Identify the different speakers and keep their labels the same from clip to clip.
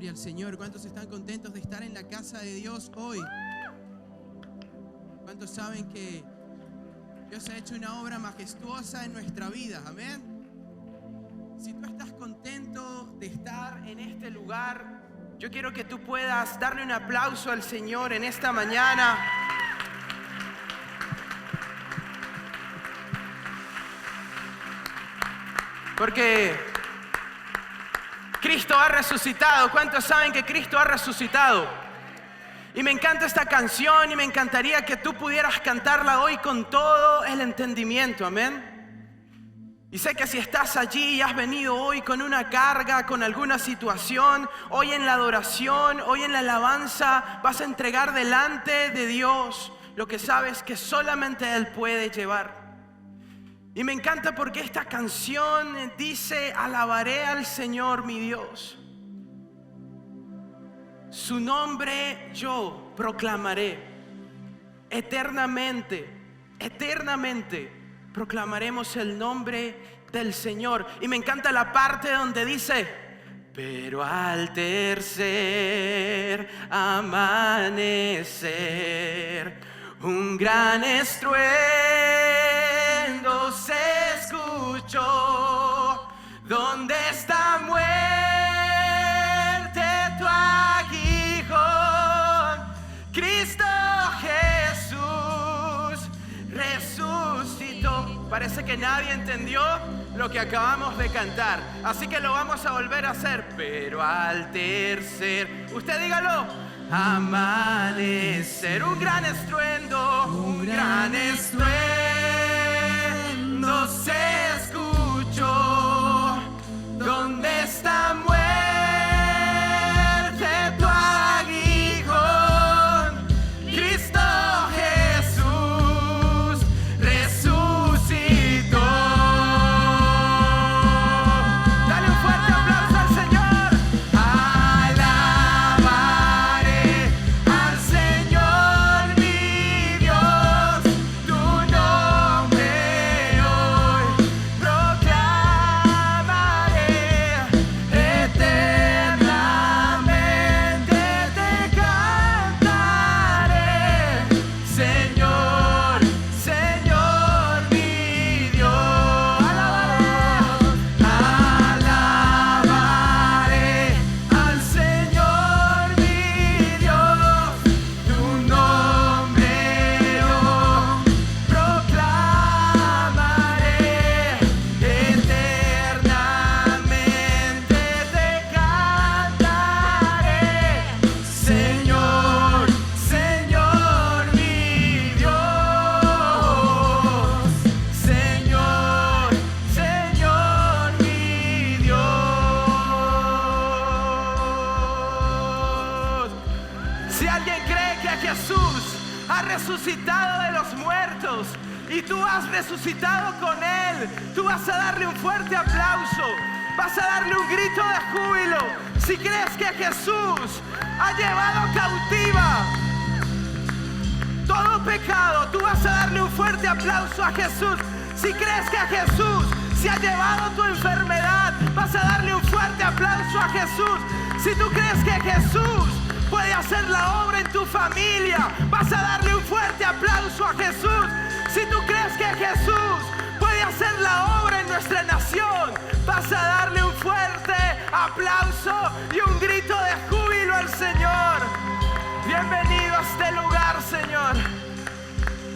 Speaker 1: Gloria al Señor. ¿Cuántos están contentos de estar en la casa de Dios hoy? ¿Cuántos saben que Dios ha hecho una obra majestuosa en nuestra vida? Amén. Si tú estás contento de estar en este lugar, yo quiero que tú puedas darle un aplauso al Señor en esta mañana. Porque Cristo ha resucitado. ¿Cuántos saben que Cristo ha resucitado? Y me encanta esta canción y me encantaría que tú pudieras cantarla hoy con todo el entendimiento. Amén. Y sé que si estás allí y has venido hoy con una carga, con alguna situación, hoy en la adoración, hoy en la alabanza, vas a entregar delante de Dios lo que sabes que solamente Él puede llevar. Y me encanta porque esta canción dice: alabaré al Señor mi Dios. Su nombre yo proclamaré. Eternamente, eternamente proclamaremos el nombre del Señor. Y me encanta la parte donde dice: pero al tercer amanecer, un gran estruendo se escuchó. ¿Dónde está muerte tu aguijón? Cristo Jesús resucitó. Parece que nadie entendió lo que acabamos de cantar, así que lo vamos a volver a hacer. Pero al tercer, usted dígalo, amanecer, un gran estruendo, un gran estruendo se escuchó. ¿Dónde está muerte tu aguijón? Cristo Jesús resucitó. Dale un fuerte aplauso al Señor. Alabaré al Señor mi Dios, tu nombre hoy proclamaré. Eternamente te cantaré, Señor, Señor mi Dios. Alabaré al Señor mi Dios, tu nombre hoy proclamaré. Eternamente te cantaré, Señor, Señor mi Dios, Señor, Señor mi Dios. Si alguien cree que Jesús ha resucitado de los muertos y tú has resucitado con Él, tú vas a darle un fuerte aplauso, vas a darle un grito de júbilo. Si crees que Jesús ha llevado cautiva todo pecado, tú vas a darle un fuerte aplauso a Jesús. Si crees que Jesús se ha llevado tu enfermedad, vas a darle un fuerte aplauso a Jesús. Si tú crees que Jesús puede hacer la obra en tu familia, vas a darle un fuerte aplauso a Jesús. Si tú crees que Jesús puede hacer la obra en nuestra nación, vas a darle un fuerte aplauso y un grito de júbilo al Señor. Bienvenido a este lugar, Señor.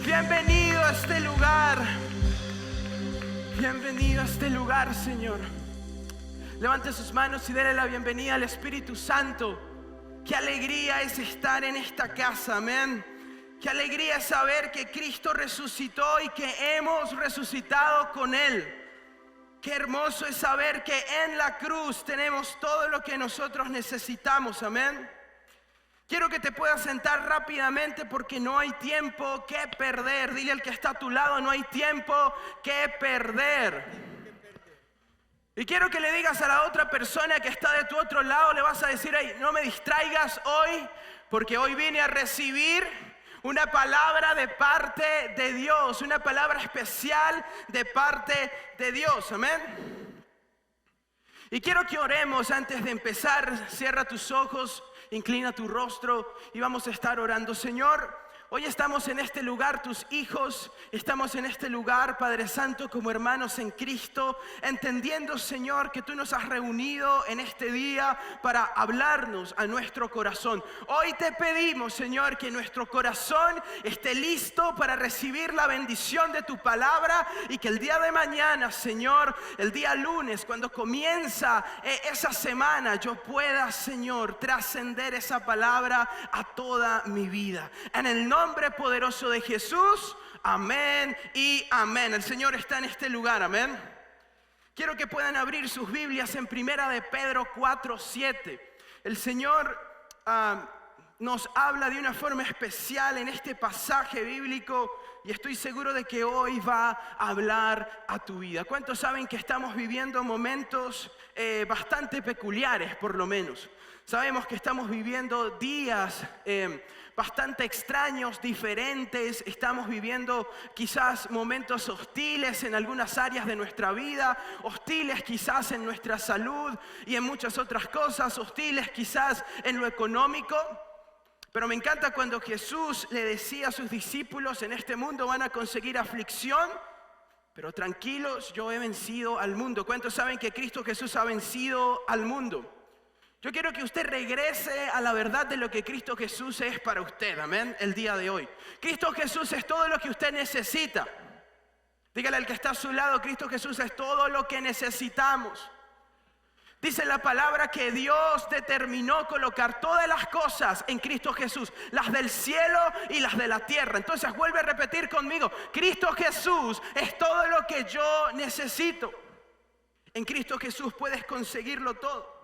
Speaker 1: Bienvenido a este lugar. Bienvenido a este lugar, Señor. Levante sus manos y déle la bienvenida al Espíritu Santo. Qué alegría es estar en esta casa, amén. Qué alegría es saber que Cristo resucitó y que hemos resucitado con Él. Qué hermoso es saber que en la cruz tenemos todo lo que nosotros necesitamos, amén. Quiero que te puedas sentar rápidamente porque no hay tiempo que perder. Dile al que está a tu lado: no hay tiempo que perder. Y quiero que le digas a la otra persona que está de tu otro lado, le vas a decir: hey, no me distraigas hoy, porque hoy vine a recibir una palabra de parte de Dios, una palabra especial de parte de Dios, amén. Y quiero que oremos antes de empezar. Cierra tus ojos, inclina tu rostro y vamos a estar orando. Señor, hoy estamos en este lugar, tus hijos, estamos en este lugar, Padre Santo, como hermanos en Cristo, entendiendo, Señor, que tú nos has reunido en este día para hablarnos a nuestro corazón. Hoy te pedimos, Señor, que nuestro corazón esté listo para recibir la bendición de tu palabra y que el día de mañana, Señor, el día lunes, cuando comienza esa semana, yo pueda, Señor, trascender esa palabra a toda mi vida. En el nombre poderoso de Jesús, amén y amén. El Señor está en este lugar, amén. Quiero que puedan abrir sus Biblias en Primera de Pedro 4:7. El Señor nos habla de una forma especial en este pasaje bíblico y estoy seguro de que hoy va a hablar a tu vida. ¿Cuántos saben que estamos viviendo momentos bastante peculiares, por lo menos? Sabemos que estamos viviendo días bastante extraños, diferentes. Estamos viviendo quizás momentos hostiles en algunas áreas de nuestra vida, hostiles quizás en nuestra salud y en muchas otras cosas, hostiles quizás en lo económico. Pero me encanta cuando Jesús le decía a sus discípulos: en este mundo van a conseguir aflicción, pero tranquilos, yo he vencido al mundo. ¿Cuántos saben que Cristo Jesús ha vencido al mundo? Yo quiero que usted regrese a la verdad de lo que Cristo Jesús es para usted, amén, el día de hoy. Cristo Jesús es todo lo que usted necesita. Dígale al que está a su lado: Cristo Jesús es todo lo que necesitamos. Dice la palabra que Dios determinó colocar todas las cosas en Cristo Jesús, las del cielo y las de la tierra. Entonces vuelve a repetir conmigo: Cristo Jesús es todo lo que yo necesito. En Cristo Jesús puedes conseguirlo todo.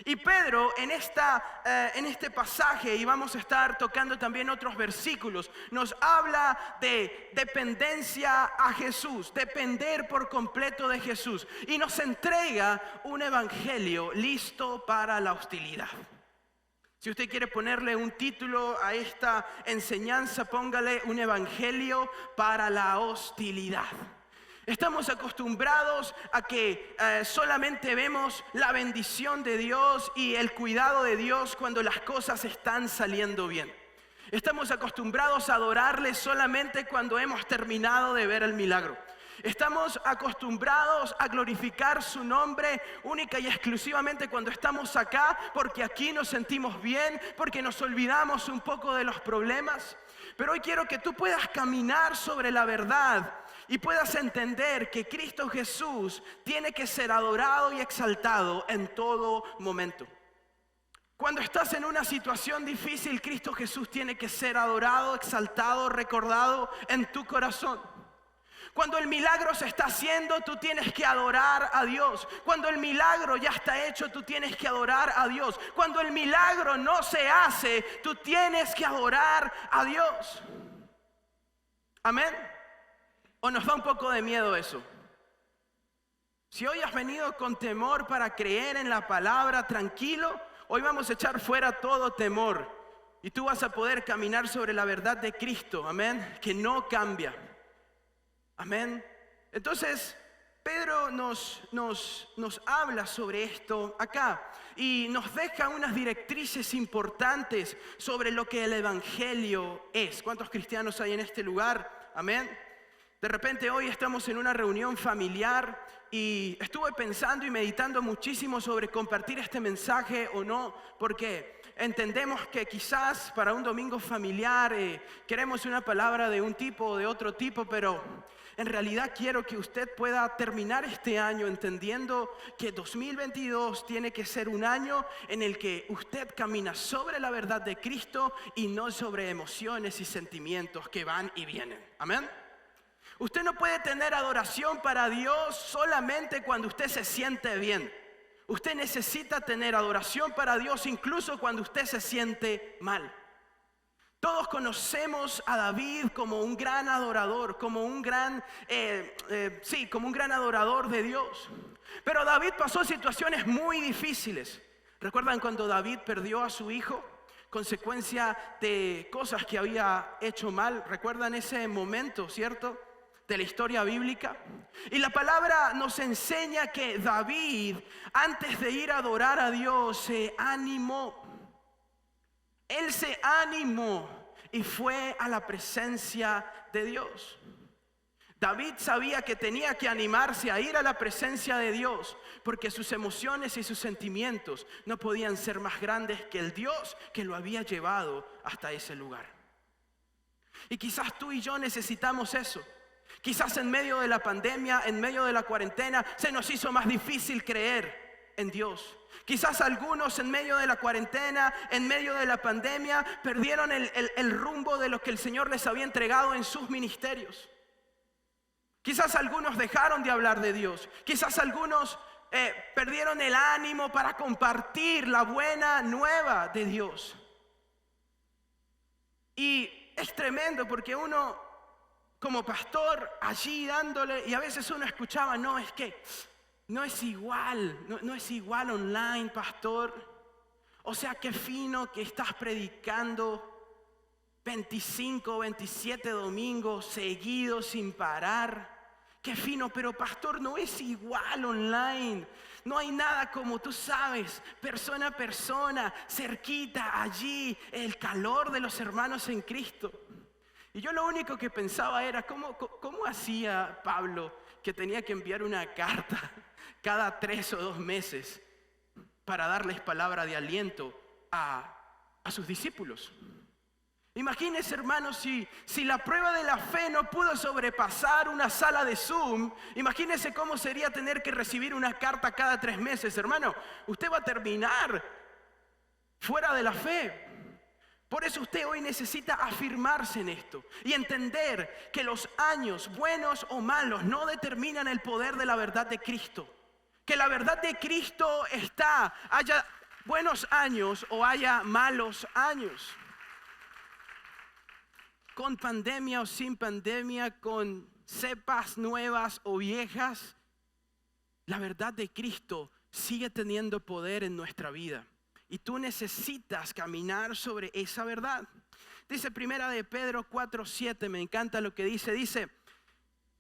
Speaker 1: Y Pedro en este pasaje, y vamos a estar tocando también otros versículos, nos habla de dependencia a Jesús, depender por completo de Jesús, y nos entrega un evangelio listo para la hostilidad. Si usted quiere ponerle un título a esta enseñanza, póngale: un evangelio para la hostilidad. Estamos acostumbrados a que solamente vemos la bendición de Dios y el cuidado de Dios cuando las cosas están saliendo bien. Estamos acostumbrados a adorarle solamente cuando hemos terminado de ver el milagro. Estamos acostumbrados a glorificar su nombre única y exclusivamente cuando estamos acá, porque aquí nos sentimos bien, porque nos olvidamos un poco de los problemas. Pero hoy quiero que tú puedas caminar sobre la verdad y puedas entender que Cristo Jesús tiene que ser adorado y exaltado en todo momento. Cuando estás en una situación difícil, Cristo Jesús tiene que ser adorado, exaltado, recordado en tu corazón. Cuando el milagro se está haciendo, tú tienes que adorar a Dios. Cuando el milagro ya está hecho, tú tienes que adorar a Dios. Cuando el milagro no se hace, tú tienes que adorar a Dios. Amén. ¿O nos da un poco de miedo eso? Si hoy has venido con temor para creer en la palabra, tranquilo, hoy vamos a echar fuera todo temor y tú vas a poder caminar sobre la verdad de Cristo, amén, que no cambia, amén. Entonces Pedro nos habla sobre esto acá y nos deja unas directrices importantes sobre lo que el evangelio es. ¿Cuántos cristianos hay en este lugar? Amén. De repente hoy estamos en una reunión familiar y estuve pensando y meditando muchísimo sobre compartir este mensaje o no, porque entendemos que quizás para un domingo familiar queremos una palabra de un tipo o de otro tipo, pero en realidad quiero que usted pueda terminar este año entendiendo que 2022 tiene que ser un año en el que usted camina sobre la verdad de Cristo y no sobre emociones y sentimientos que van y vienen. Amén. Usted no puede tener adoración para Dios solamente cuando usted se siente bien. Usted necesita tener adoración para Dios incluso cuando usted se siente mal. Todos conocemos a David como un gran adorador, como un gran adorador de Dios. Pero David pasó situaciones muy difíciles. ¿Recuerdan cuando David perdió a su hijo? Consecuencia de cosas que había hecho mal. ¿Recuerdan ese momento, cierto? de la historia bíblica. Y la palabra nos enseña que David, antes de ir a adorar a Dios, se animó. Él se animó y fue a la presencia de Dios. David sabía que tenía que animarse a ir a la presencia de Dios, porque sus emociones y sus sentimientos no podían ser más grandes que el Dios que lo había llevado hasta ese lugar. Y quizás tú y yo necesitamos eso. Quizás en medio de la pandemia, en medio de la cuarentena, se nos hizo más difícil creer en Dios. Quizás algunos en medio de la cuarentena, en medio de la pandemia, perdieron el rumbo de lo que el Señor les había entregado en sus ministerios. Quizás algunos dejaron de hablar de Dios. Quizás algunos perdieron el ánimo para compartir la buena nueva de Dios. Y es tremendo porque uno, como pastor, allí dándole, y a veces uno escuchaba, no, es que no es igual, no es igual online, pastor. O sea, qué fino que estás predicando 25, 27 domingos seguidos sin parar. Qué fino, pero pastor, no es igual online. No hay nada como, tú sabes, persona a persona, cerquita, allí, el calor de los hermanos en Cristo. Y yo lo único que pensaba era, ¿cómo hacía Pablo que tenía que enviar una carta cada 3 o 2 meses para darles palabra de aliento a sus discípulos? Imagínense, hermanos, si la prueba de la fe no pudo sobrepasar una sala de Zoom, imagínense cómo sería tener que recibir una carta cada 3 meses, hermano. Usted va a terminar fuera de la fe. Por eso usted hoy necesita afirmarse en esto y entender que los años, buenos o malos, no determinan el poder de la verdad de Cristo. Que la verdad de Cristo está, haya buenos años o haya malos años. Con pandemia o sin pandemia, con cepas nuevas o viejas, la verdad de Cristo sigue teniendo poder en nuestra vida. Y tú necesitas caminar sobre esa verdad. Dice Primera de Pedro 4:7, me encanta lo que dice,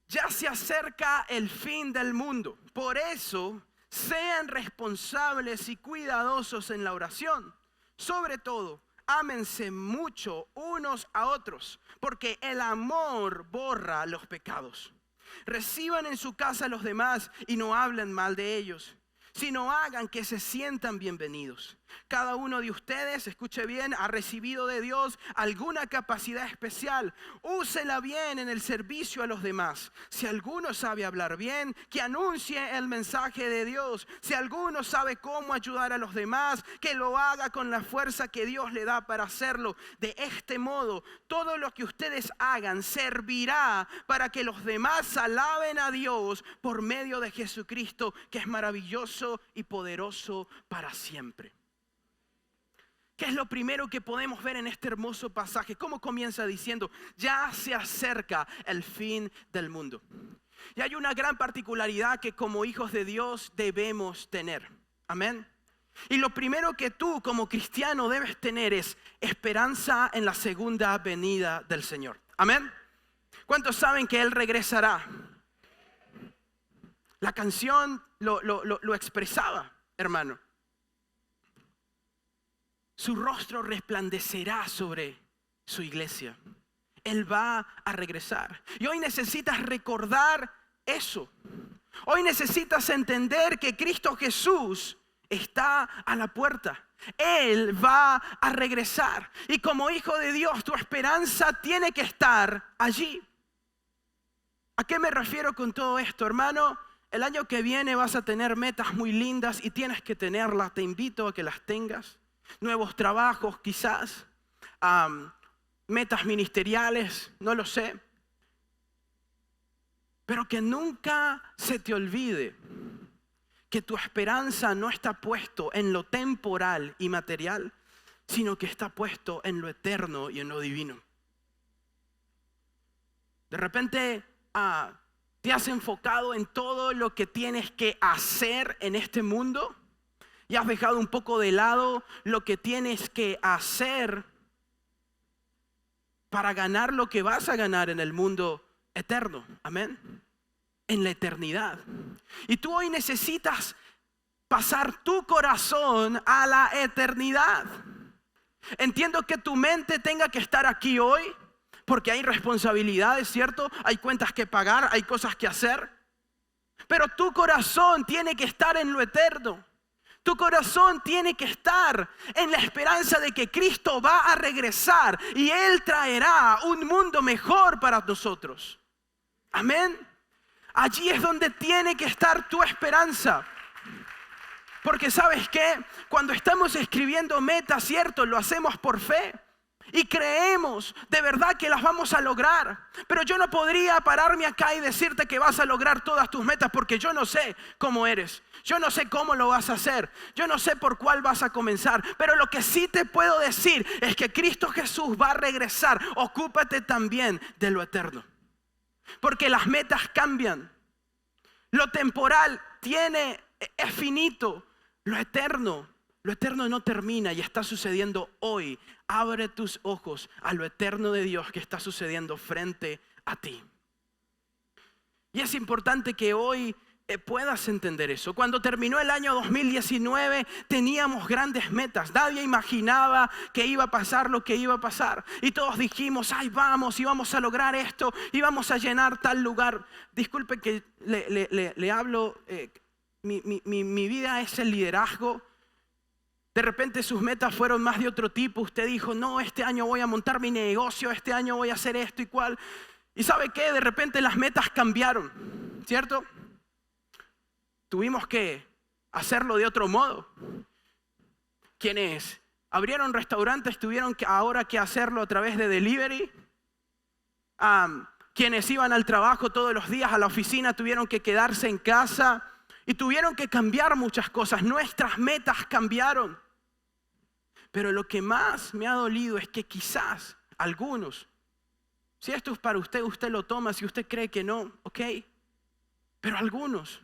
Speaker 1: ya se acerca el fin del mundo. Por eso, sean responsables y cuidadosos en la oración. Sobre todo, ámense mucho unos a otros, porque el amor borra los pecados. Reciban en su casa a los demás y no hablen mal de ellos, sino hagan que se sientan bienvenidos. Cada uno de ustedes, escuche bien, ha recibido de Dios alguna capacidad especial. Úsela bien en el servicio a los demás. Si alguno sabe hablar bien, que anuncie el mensaje de Dios. Si alguno sabe cómo ayudar a los demás, que lo haga con la fuerza que Dios le da para hacerlo. De este modo, todo lo que ustedes hagan servirá para que los demás alaben a Dios por medio de Jesucristo, que es maravilloso y poderoso para siempre. ¿Qué es lo primero que podemos ver en este hermoso pasaje? ¿Cómo comienza diciendo? Ya se acerca el fin del mundo. Y hay una gran particularidad que como hijos de Dios debemos tener. Amén. Y lo primero que tú como cristiano debes tener es esperanza en la segunda venida del Señor. Amén. ¿Cuántos saben que Él regresará? La canción lo expresaba, hermano. Su rostro resplandecerá sobre su iglesia. Él va a regresar. Y hoy necesitas recordar eso. Hoy necesitas entender que Cristo Jesús está a la puerta. Él va a regresar. Y como hijo de Dios, tu esperanza tiene que estar allí. ¿A qué me refiero con todo esto, hermano? El año que viene vas a tener metas muy lindas y tienes que tenerlas. Te invito a que las tengas. Nuevos trabajos quizás, metas ministeriales, no lo sé. Pero que nunca se te olvide que tu esperanza no está puesto en lo temporal y material, sino que está puesto en lo eterno y en lo divino. De repente te has enfocado en todo lo que tienes que hacer en este mundo y has dejado un poco de lado lo que tienes que hacer para ganar lo que vas a ganar en el mundo eterno. Amén. En la eternidad. Y tú hoy necesitas pasar tu corazón a la eternidad. Entiendo que tu mente tenga que estar aquí hoy porque hay responsabilidades, ¿cierto? Hay cuentas que pagar, hay cosas que hacer. Pero tu corazón tiene que estar en lo eterno. Tu corazón tiene que estar en la esperanza de que Cristo va a regresar y Él traerá un mundo mejor para nosotros. Amén. Allí es donde tiene que estar tu esperanza. Porque ¿sabes qué? Cuando estamos escribiendo metas, ¿cierto? Lo hacemos por fe. Y creemos de verdad que las vamos a lograr. Pero yo no podría pararme acá y decirte que vas a lograr todas tus metas porque yo no sé cómo eres. Yo no sé cómo lo vas a hacer. Yo no sé por cuál vas a comenzar. Pero lo que sí te puedo decir es que Cristo Jesús va a regresar. Ocúpate también de lo eterno. Porque las metas cambian. Lo temporal es finito. Lo eterno no termina y está sucediendo hoy. Abre tus ojos a lo eterno de Dios que está sucediendo frente a ti. Y es importante que hoy puedas entender eso. Cuando terminó el año 2019 teníamos grandes metas. Nadie imaginaba que iba a pasar lo que iba a pasar. Y todos dijimos, ay vamos, y vamos a lograr esto, y vamos a llenar tal lugar. Disculpe que le hablo, mi vida es el liderazgo. De repente sus metas fueron más de otro tipo. Usted dijo, no, este año voy a montar mi negocio, este año voy a hacer esto y cual. Y ¿sabe qué? De repente las metas cambiaron, ¿cierto? Tuvimos que hacerlo de otro modo. Quienes abrieron restaurantes tuvieron ahora que hacerlo a través de delivery. Quienes iban al trabajo todos los días, a la oficina, tuvieron que quedarse en casa. Y tuvieron que cambiar muchas cosas. Nuestras metas cambiaron. Pero lo que más me ha dolido es que quizás algunos, si esto es para usted, usted lo toma. Si usted cree que no, ok. Pero algunos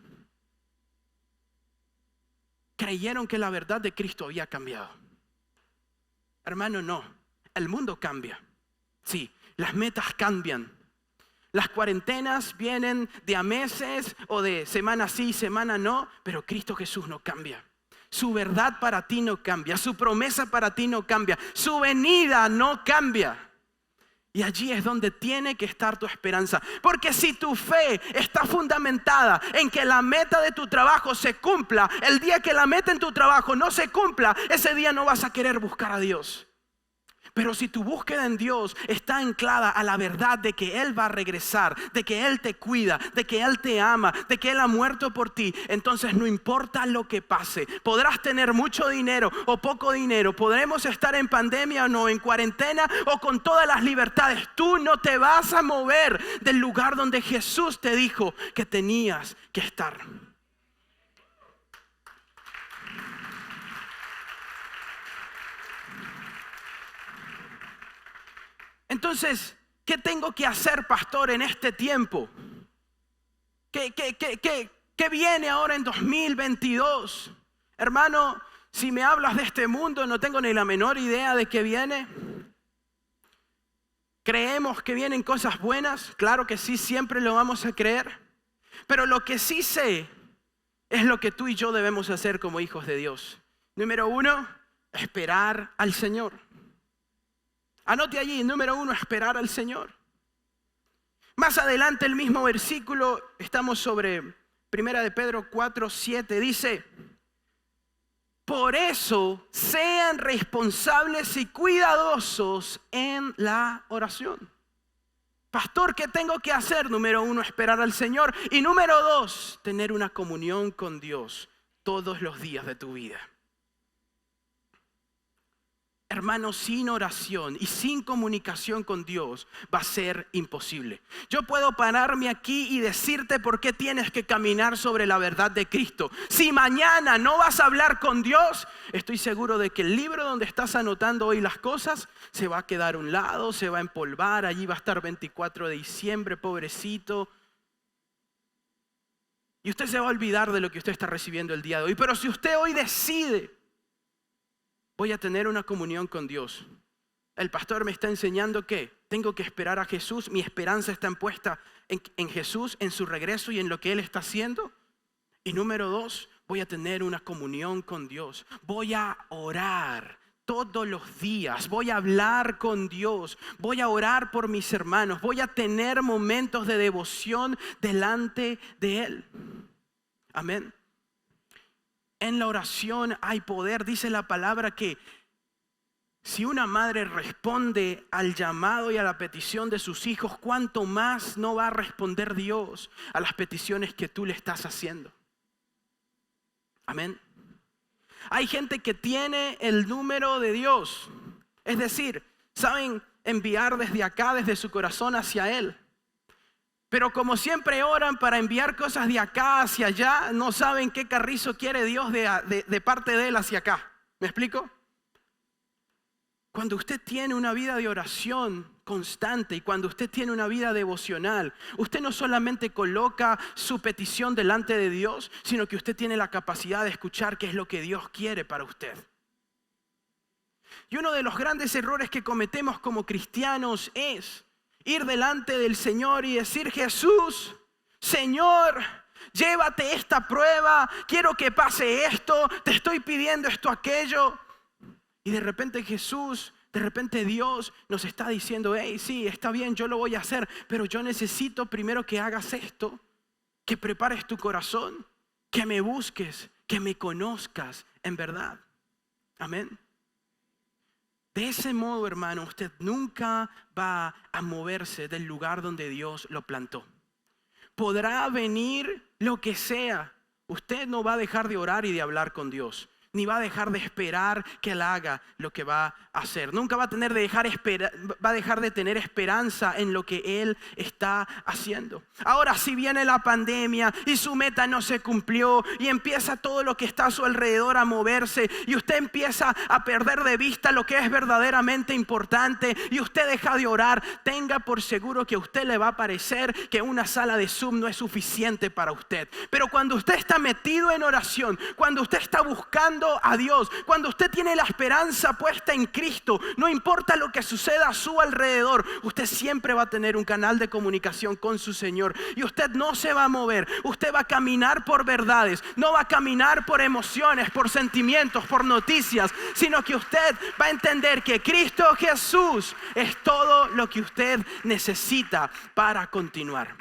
Speaker 1: creyeron que la verdad de Cristo había cambiado. Hermano, no. El mundo cambia. Sí, las metas cambian. Las cuarentenas vienen de a meses o de semana sí, semana no, pero Cristo Jesús no cambia. Su verdad para ti no cambia, su promesa para ti no cambia, su venida no cambia. Y allí es donde tiene que estar tu esperanza. Porque si tu fe está fundamentada en que la meta de tu trabajo se cumpla, el día que la meta en tu trabajo no se cumpla, ese día no vas a querer buscar a Dios. Pero si tu búsqueda en Dios está anclada a la verdad de que Él va a regresar, de que Él te cuida, de que Él te ama, de que Él ha muerto por ti, entonces no importa lo que pase. Podrás tener mucho dinero o poco dinero, podremos estar en pandemia o no, en cuarentena o con todas las libertades. Tú no te vas a mover del lugar donde Jesús te dijo que tenías que estar. Entonces, ¿qué tengo que hacer, pastor, en este tiempo? ¿Qué viene ahora en 2022? Hermano, si me hablas de este mundo, no tengo ni la menor idea de qué viene. ¿Creemos que vienen cosas buenas? Claro que sí, siempre lo vamos a creer. Pero lo que sí sé es lo que tú y yo debemos hacer como hijos de Dios. Número 1, esperar al Señor. Anote allí, número 1, esperar al Señor. Más adelante el mismo versículo, estamos sobre 1 de Pedro 4:7, dice: por eso sean responsables y cuidadosos en la oración. Pastor, ¿qué tengo que hacer? Número 1, esperar al Señor. Y número 2, tener una comunión con Dios todos los días de tu vida. Hermano, sin oración y sin comunicación con Dios va a ser imposible. Yo puedo pararme aquí y decirte por qué tienes que caminar sobre la verdad de Cristo. Si mañana no vas a hablar con Dios, estoy seguro de que el libro donde estás anotando hoy las cosas se va a quedar a un lado, se va a empolvar, allí va a estar 24 de diciembre, pobrecito. Y usted se va a olvidar de lo que usted está recibiendo el día de hoy. Pero si usted hoy decide: voy a tener una comunión con Dios, El pastor me está enseñando que tengo que esperar a Jesús. Mi esperanza está puesta en Jesús, en su regreso y en lo que Él está haciendo. Y número 2, voy a tener una comunión con Dios. Voy a orar todos los días. Voy a hablar con Dios. Voy a orar por mis hermanos. Voy a tener momentos de devoción delante de Él. Amén. En la oración hay poder. Dice la palabra que si una madre responde al llamado y a la petición de sus hijos, ¿cuánto más no va a responder Dios a las peticiones que tú le estás haciendo? Amén. Hay gente que tiene el número de Dios. Es decir, saben enviar desde acá, desde su corazón hacia Él. Pero como siempre oran para enviar cosas de acá hacia allá, no saben qué carrizo quiere Dios de parte de Él hacia acá. ¿Me explico? Cuando usted tiene una vida de oración constante y cuando usted tiene una vida devocional, usted no solamente coloca su petición delante de Dios, sino que usted tiene la capacidad de escuchar qué es lo que Dios quiere para usted. Y uno de los grandes errores que cometemos como cristianos es ir delante del Señor y decir: Jesús, Señor, llévate esta prueba, quiero que pase esto, te estoy pidiendo esto, aquello. Y de repente Dios nos está diciendo: hey, sí, está bien, yo lo voy a hacer, pero yo necesito primero que hagas esto, que prepares tu corazón, que me busques, que me conozcas en verdad. Amén. De ese modo, hermano, usted nunca va a moverse del lugar donde Dios lo plantó. Podrá venir lo que sea, usted no va a dejar de orar y de hablar con Dios, ni va a dejar de esperar que Él haga lo que va a hacer. Nunca va a dejar de tener esperanza en lo que Él está haciendo. Ahora, si viene la pandemia y su meta no se cumplió y empieza todo lo que está a su alrededor a moverse y usted empieza a perder de vista lo que es verdaderamente importante y usted deja de orar, tenga por seguro que a usted le va a parecer que una sala de Zoom no es suficiente para usted. Pero cuando usted está metido en oración, cuando usted está buscando a Dios, cuando usted tiene la esperanza puesta en Cristo, no importa lo que suceda a su alrededor, usted siempre va a tener un canal de comunicación con su Señor y usted no se va a mover. Usted va a caminar por verdades, no va a caminar por emociones, por sentimientos, por noticias, sino que usted va a entender que Cristo Jesús es todo lo que usted necesita para continuar.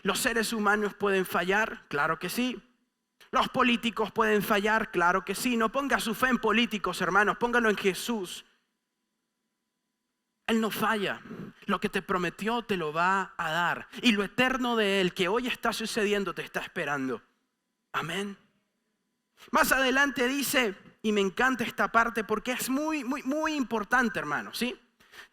Speaker 1: ¿Los seres humanos pueden fallar? Claro que sí. ¿Los políticos pueden fallar? Claro que sí. No ponga su fe en políticos, hermanos, póngalo en Jesús. Él no falla. Lo que te prometió te lo va a dar. Y lo eterno de Él que hoy está sucediendo te está esperando. Amén. Más adelante dice, y me encanta esta parte porque es muy importante, hermano, ¿sí?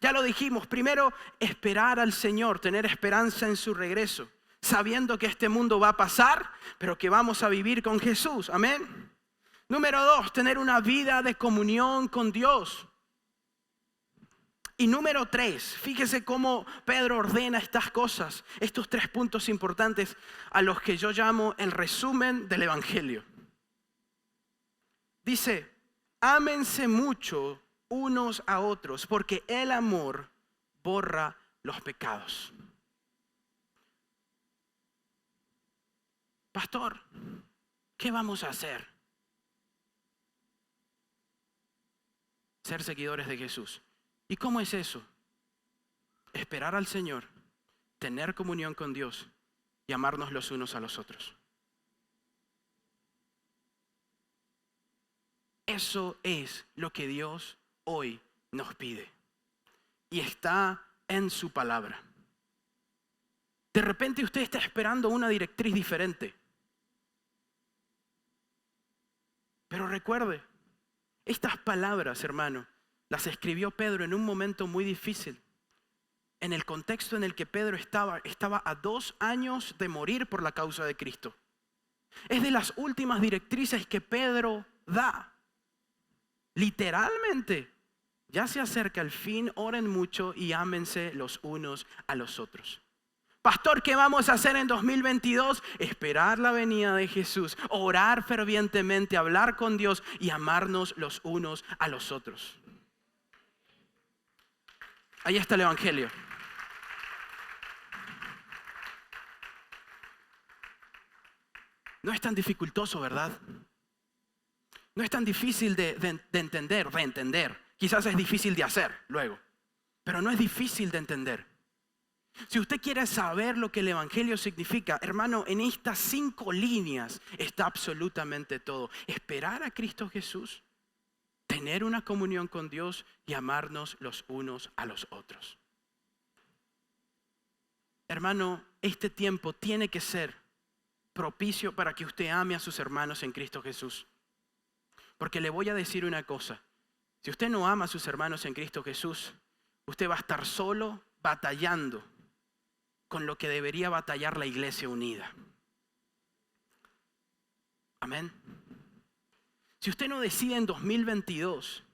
Speaker 1: Ya lo dijimos, primero esperar al Señor, tener esperanza en su regreso, sabiendo que este mundo va a pasar, pero que vamos a vivir con Jesús. Amén. Número 2, tener una vida de comunión con Dios. Y número 3, fíjese cómo Pedro ordena estas cosas, estos 3 puntos importantes a los que yo llamo el resumen del Evangelio. Dice: ámense mucho unos a otros, porque el amor borra los pecados. Pastor, ¿qué vamos a hacer? Ser seguidores de Jesús. ¿Y cómo es eso? Esperar al Señor, tener comunión con Dios y amarnos los unos a los otros. Eso es lo que Dios hoy nos pide. Y está en su palabra. De repente usted está esperando una directriz diferente. Pero recuerde, estas palabras, hermano, las escribió Pedro en un momento muy difícil. En el contexto en el que Pedro estaba a 2 años de morir por la causa de Cristo. Es de las últimas directrices que Pedro da. Literalmente, ya se acerca el fin, oren mucho y ámense los unos a los otros. Pastor, ¿qué vamos a hacer en 2022? Esperar la venida de Jesús, orar fervientemente, hablar con Dios y amarnos los unos a los otros. Ahí está el Evangelio. No es tan dificultoso, ¿verdad? No es tan difícil de entender. Quizás es difícil de hacer luego, pero no es difícil de entender. Si usted quiere saber lo que el Evangelio significa, hermano, en estas 5 líneas está absolutamente todo. Esperar a Cristo Jesús, tener una comunión con Dios y amarnos los unos a los otros. Hermano, este tiempo tiene que ser propicio para que usted ame a sus hermanos en Cristo Jesús. Porque le voy a decir una cosa. Si usted no ama a sus hermanos en Cristo Jesús, usted va a estar solo batallando con lo que debería batallar la iglesia unida. Amén. Si usted no decide en 2022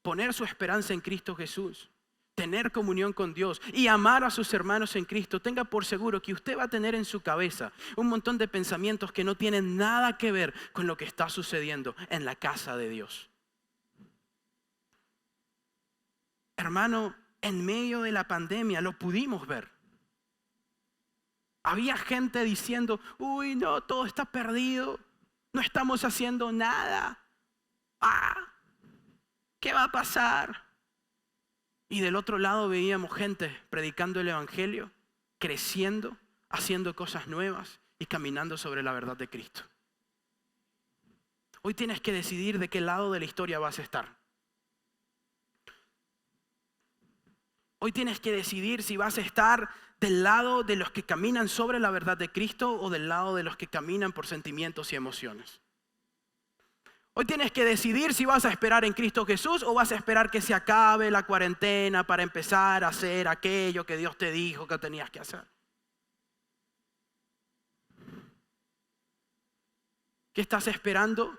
Speaker 1: poner su esperanza en Cristo Jesús, tener comunión con Dios y amar a sus hermanos en Cristo, tenga por seguro que usted va a tener en su cabeza un montón de pensamientos que no tienen nada que ver con lo que está sucediendo en la casa de Dios. Hermano, en medio de la pandemia lo pudimos ver. Había gente diciendo, uy, no, todo está perdido, no estamos haciendo nada. ¿Qué va a pasar? Y del otro lado veíamos gente predicando el Evangelio, creciendo, haciendo cosas nuevas y caminando sobre la verdad de Cristo. Hoy tienes que decidir de qué lado de la historia vas a estar. Hoy tienes que decidir si vas a estar del lado de los que caminan sobre la verdad de Cristo o del lado de los que caminan por sentimientos y emociones. Hoy tienes que decidir si vas a esperar en Cristo Jesús o vas a esperar que se acabe la cuarentena para empezar a hacer aquello que Dios te dijo que tenías que hacer. ¿Qué estás esperando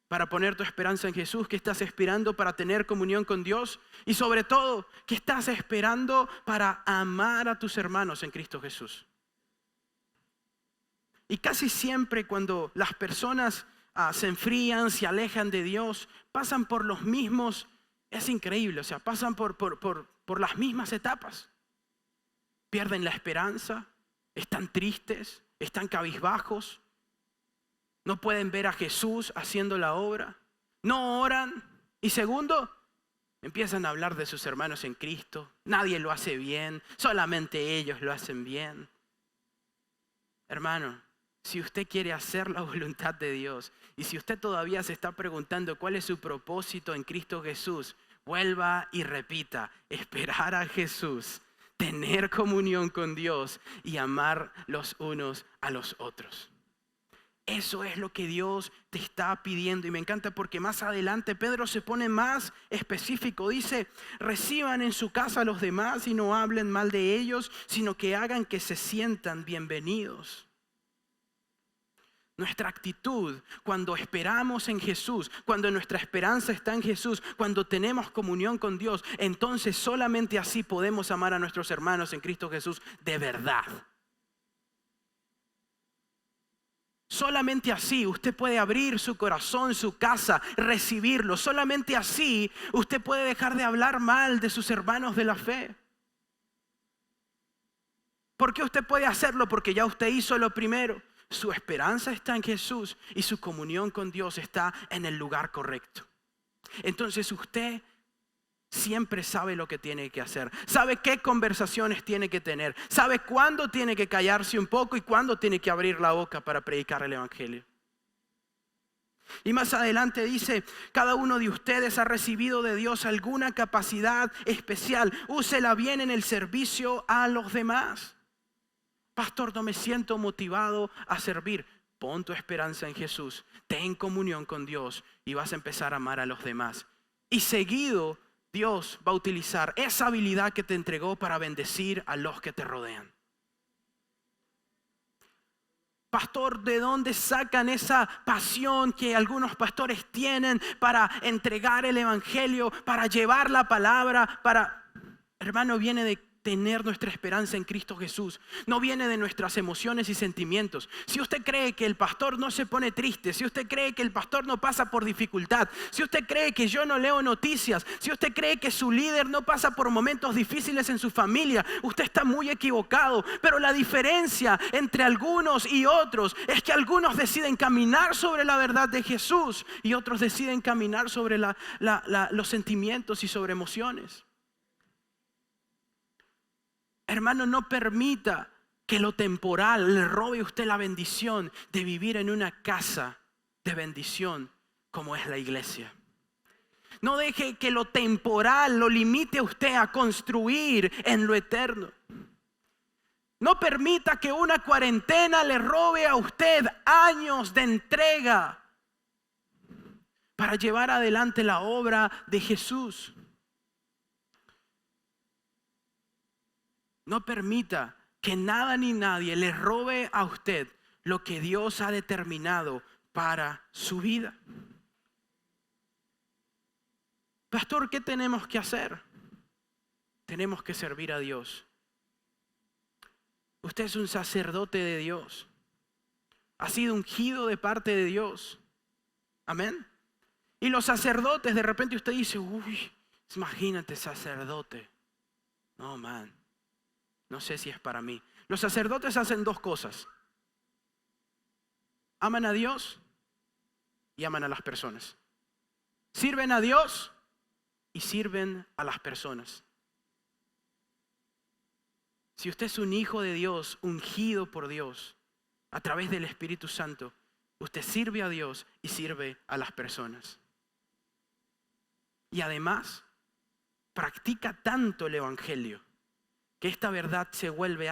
Speaker 1: para poner tu esperanza en Jesús? ¿Qué estás esperando para tener comunión con Dios? Y sobre todo, ¿qué estás esperando para amar a tus hermanos en Cristo Jesús? Y casi siempre cuando las personas se enfrían, se alejan de Dios, pasan por los mismos, es increíble, pasan por las mismas etapas. Pierden la esperanza, están tristes, están cabizbajos. No pueden ver a Jesús haciendo la obra. No oran. Y segundo, empiezan a hablar de sus hermanos en Cristo. Nadie lo hace bien. Solamente ellos lo hacen bien. Hermano, si usted quiere hacer la voluntad de Dios y si usted todavía se está preguntando cuál es su propósito en Cristo Jesús, vuelva y repita: esperar a Jesús, tener comunión con Dios y amar los unos a los otros. Eso es lo que Dios te está pidiendo. Y me encanta porque más adelante Pedro se pone más específico. Dice: reciban en su casa a los demás y no hablen mal de ellos, sino que hagan que se sientan bienvenidos. Nuestra actitud cuando esperamos en Jesús, cuando nuestra esperanza está en Jesús, cuando tenemos comunión con Dios, entonces solamente así podemos amar a nuestros hermanos en Cristo Jesús de verdad. Solamente así usted puede abrir su corazón, su casa, recibirlo. Solamente así usted puede dejar de hablar mal de sus hermanos de la fe. ¿Por qué usted puede hacerlo? Porque ya usted hizo lo primero. Su esperanza está en Jesús y su comunión con Dios está en el lugar correcto. Entonces usted siempre sabe lo que tiene que hacer, sabe qué conversaciones tiene que tener, sabe cuándo tiene que callarse un poco y cuándo tiene que abrir la boca para predicar el Evangelio. Y más adelante dice: cada uno de ustedes ha recibido de Dios alguna capacidad especial, úsela bien en el servicio a los demás. Pastor, no me siento motivado a servir. Pon tu esperanza en Jesús, ten comunión con Dios y vas a empezar a amar a los demás. Y seguido Dios va a utilizar esa habilidad que te entregó para bendecir a los que te rodean. Pastor, ¿de dónde sacan esa pasión que algunos pastores tienen para entregar el Evangelio, para llevar la palabra? Hermano, viene tener nuestra esperanza en Cristo Jesús no viene de nuestras emociones y sentimientos. Si usted cree que el pastor no se pone triste, si usted cree que el pastor no pasa por dificultad, si usted cree que yo no leo noticias, si usted cree que su líder no pasa por momentos difíciles en su familia, usted está muy equivocado. Pero la diferencia entre algunos y otros es que algunos deciden caminar sobre la verdad de Jesús y otros deciden caminar sobre los sentimientos y sobre emociones. Hermano, no permita que lo temporal le robe a usted la bendición de vivir en una casa de bendición como es la iglesia. No deje que lo temporal lo limite a usted a construir en lo eterno. No permita que una cuarentena le robe a usted años de entrega para llevar adelante la obra de Jesús. No permita que nada ni nadie le robe a usted lo que Dios ha determinado para su vida. Pastor, ¿qué tenemos que hacer? Tenemos que servir a Dios. Usted es un sacerdote de Dios. Ha sido ungido de parte de Dios. Amén. Y los sacerdotes, de repente usted dice, uy, imagínate sacerdote. No, man. No sé si es para mí. Los sacerdotes hacen dos cosas. Aman a Dios y aman a las personas. Sirven a Dios y sirven a las personas. Si usted es un hijo de Dios, ungido por Dios, a través del Espíritu Santo, usted sirve a Dios y sirve a las personas. Y además, practica tanto el Evangelio que esta verdad se vuelve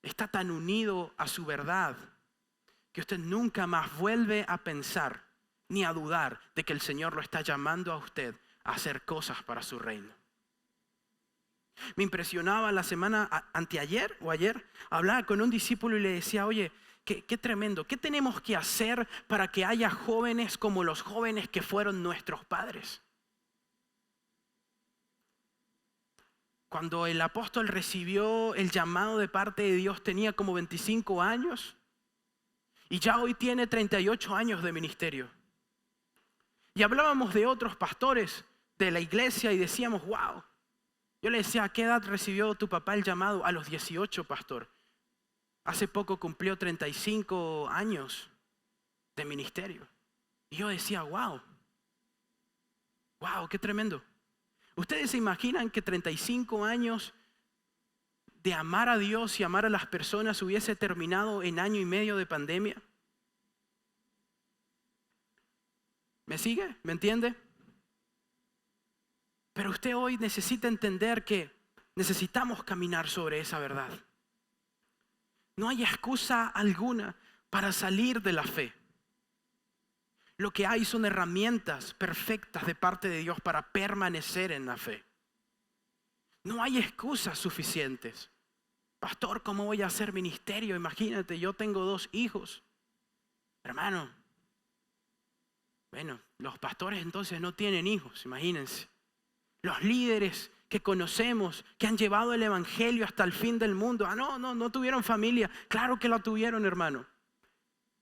Speaker 1: está tan unido a su verdad que usted nunca más vuelve a pensar ni a dudar de que el Señor lo está llamando a usted a hacer cosas para su reino. Me impresionaba la semana anteayer o ayer, hablaba con un discípulo y le decía, oye, qué tremendo, ¿qué tenemos que hacer para que haya jóvenes como los jóvenes que fueron nuestros padres? Cuando el apóstol recibió el llamado de parte de Dios tenía como 25 años y ya hoy tiene 38 años de ministerio. Y hablábamos de otros pastores de la iglesia y decíamos, wow. Yo le decía, ¿a qué edad recibió tu papá el llamado? A los 18, pastor. Hace poco cumplió 35 años de ministerio. Y yo decía, wow, qué tremendo. ¿Ustedes se imaginan que 35 años de amar a Dios y amar a las personas hubiese terminado en año y medio de pandemia? ¿Me sigue? ¿Me entiende? Pero usted hoy necesita entender que necesitamos caminar sobre esa verdad. No hay excusa alguna para salir de la fe. Lo que hay son herramientas perfectas de parte de Dios para permanecer en la fe. No hay excusas suficientes. Pastor, ¿cómo voy a hacer ministerio? Imagínate, yo tengo 2 hijos. Hermano, bueno, los pastores entonces no tienen hijos, imagínense. Los líderes que conocemos, que han llevado el evangelio hasta el fin del mundo. No tuvieron familia. Claro que la tuvieron, hermano.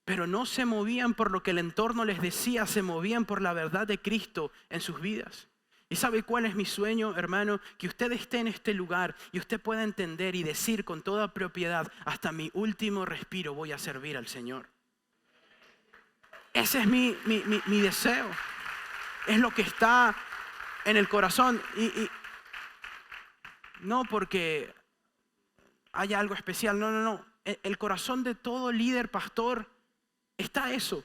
Speaker 1: Pero no se movían por lo que el entorno les decía, se movían por la verdad de Cristo en sus vidas. ¿Y sabe cuál es mi sueño, hermano? Que usted esté en este lugar y usted pueda entender y decir con toda propiedad, hasta mi último respiro voy a servir al Señor. Ese es mi deseo. Es lo que está en el corazón. Y no porque haya algo especial, no. El corazón de todo líder, pastor, está eso,